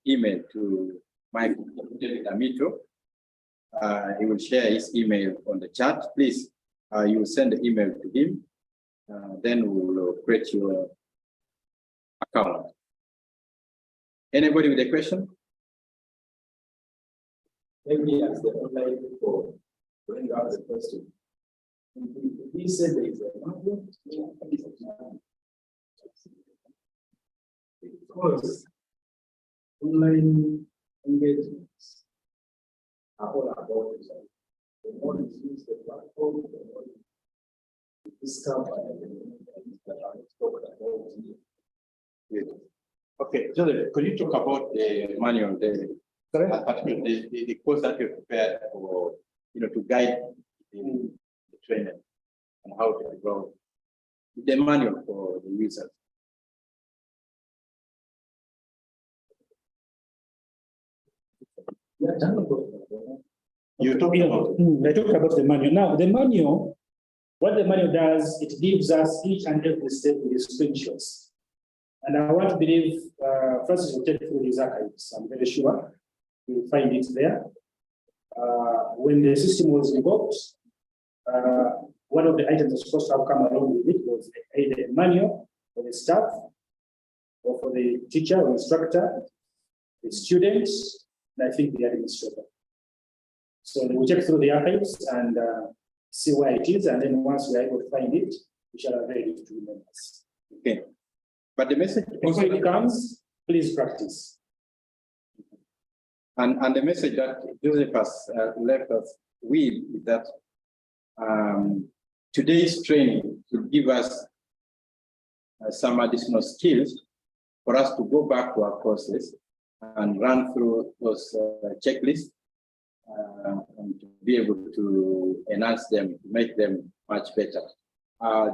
email to Mike Amito. He will share his email on the chat. Please, you will send the email to him. Then we will create your account. Anybody with a question? Maybe as the online before, when you ask the question, he said there is a because online engagements are all about each other. The more you use the platform, the more you discover that I talked about here. Okay, Joseph, could you talk about the manual, the course that you prepared for, to guide the trainer and how to develop the manual for the users? You're talking about. I talked about the manual. Now, the manual, what the manual does, it gives us each and every step with the screenshots. And I want to believe Francis will take through his archives. I'm very sure you will find it there. When the system was revoked, one of the items that was supposed to have come along with it was either a manual for the staff or for the teacher or instructor, the students, and I think the administrator. So we will check through the archives and see where it is, and then once we are able to find it, we shall avail it to members. Okay. But the message before it comes, please practice. And the message that Joseph has left us with is that today's training will give us some additional skills for us to go back to our courses and run through those checklists and to be able to enhance them, to make them much better.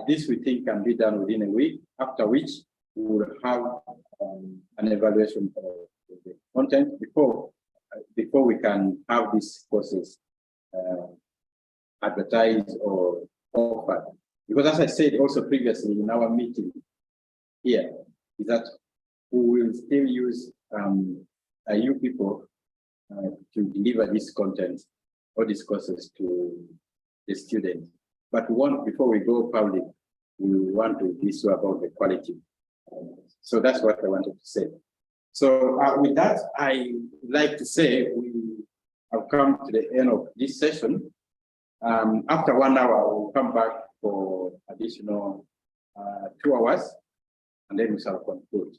This we think can be done within a week, after which we will have an evaluation of the content before we can have these courses advertised or offered. Because as I said also previously in our meeting here, is that we will still use you people to deliver this content or these courses to the students. But we want, before we go public, we want to be sure about the quality. So that's what I wanted to say. So with that, I like to say we have come to the end of this session. After 1 hour, we'll come back for additional 2 hours, and then we shall conclude.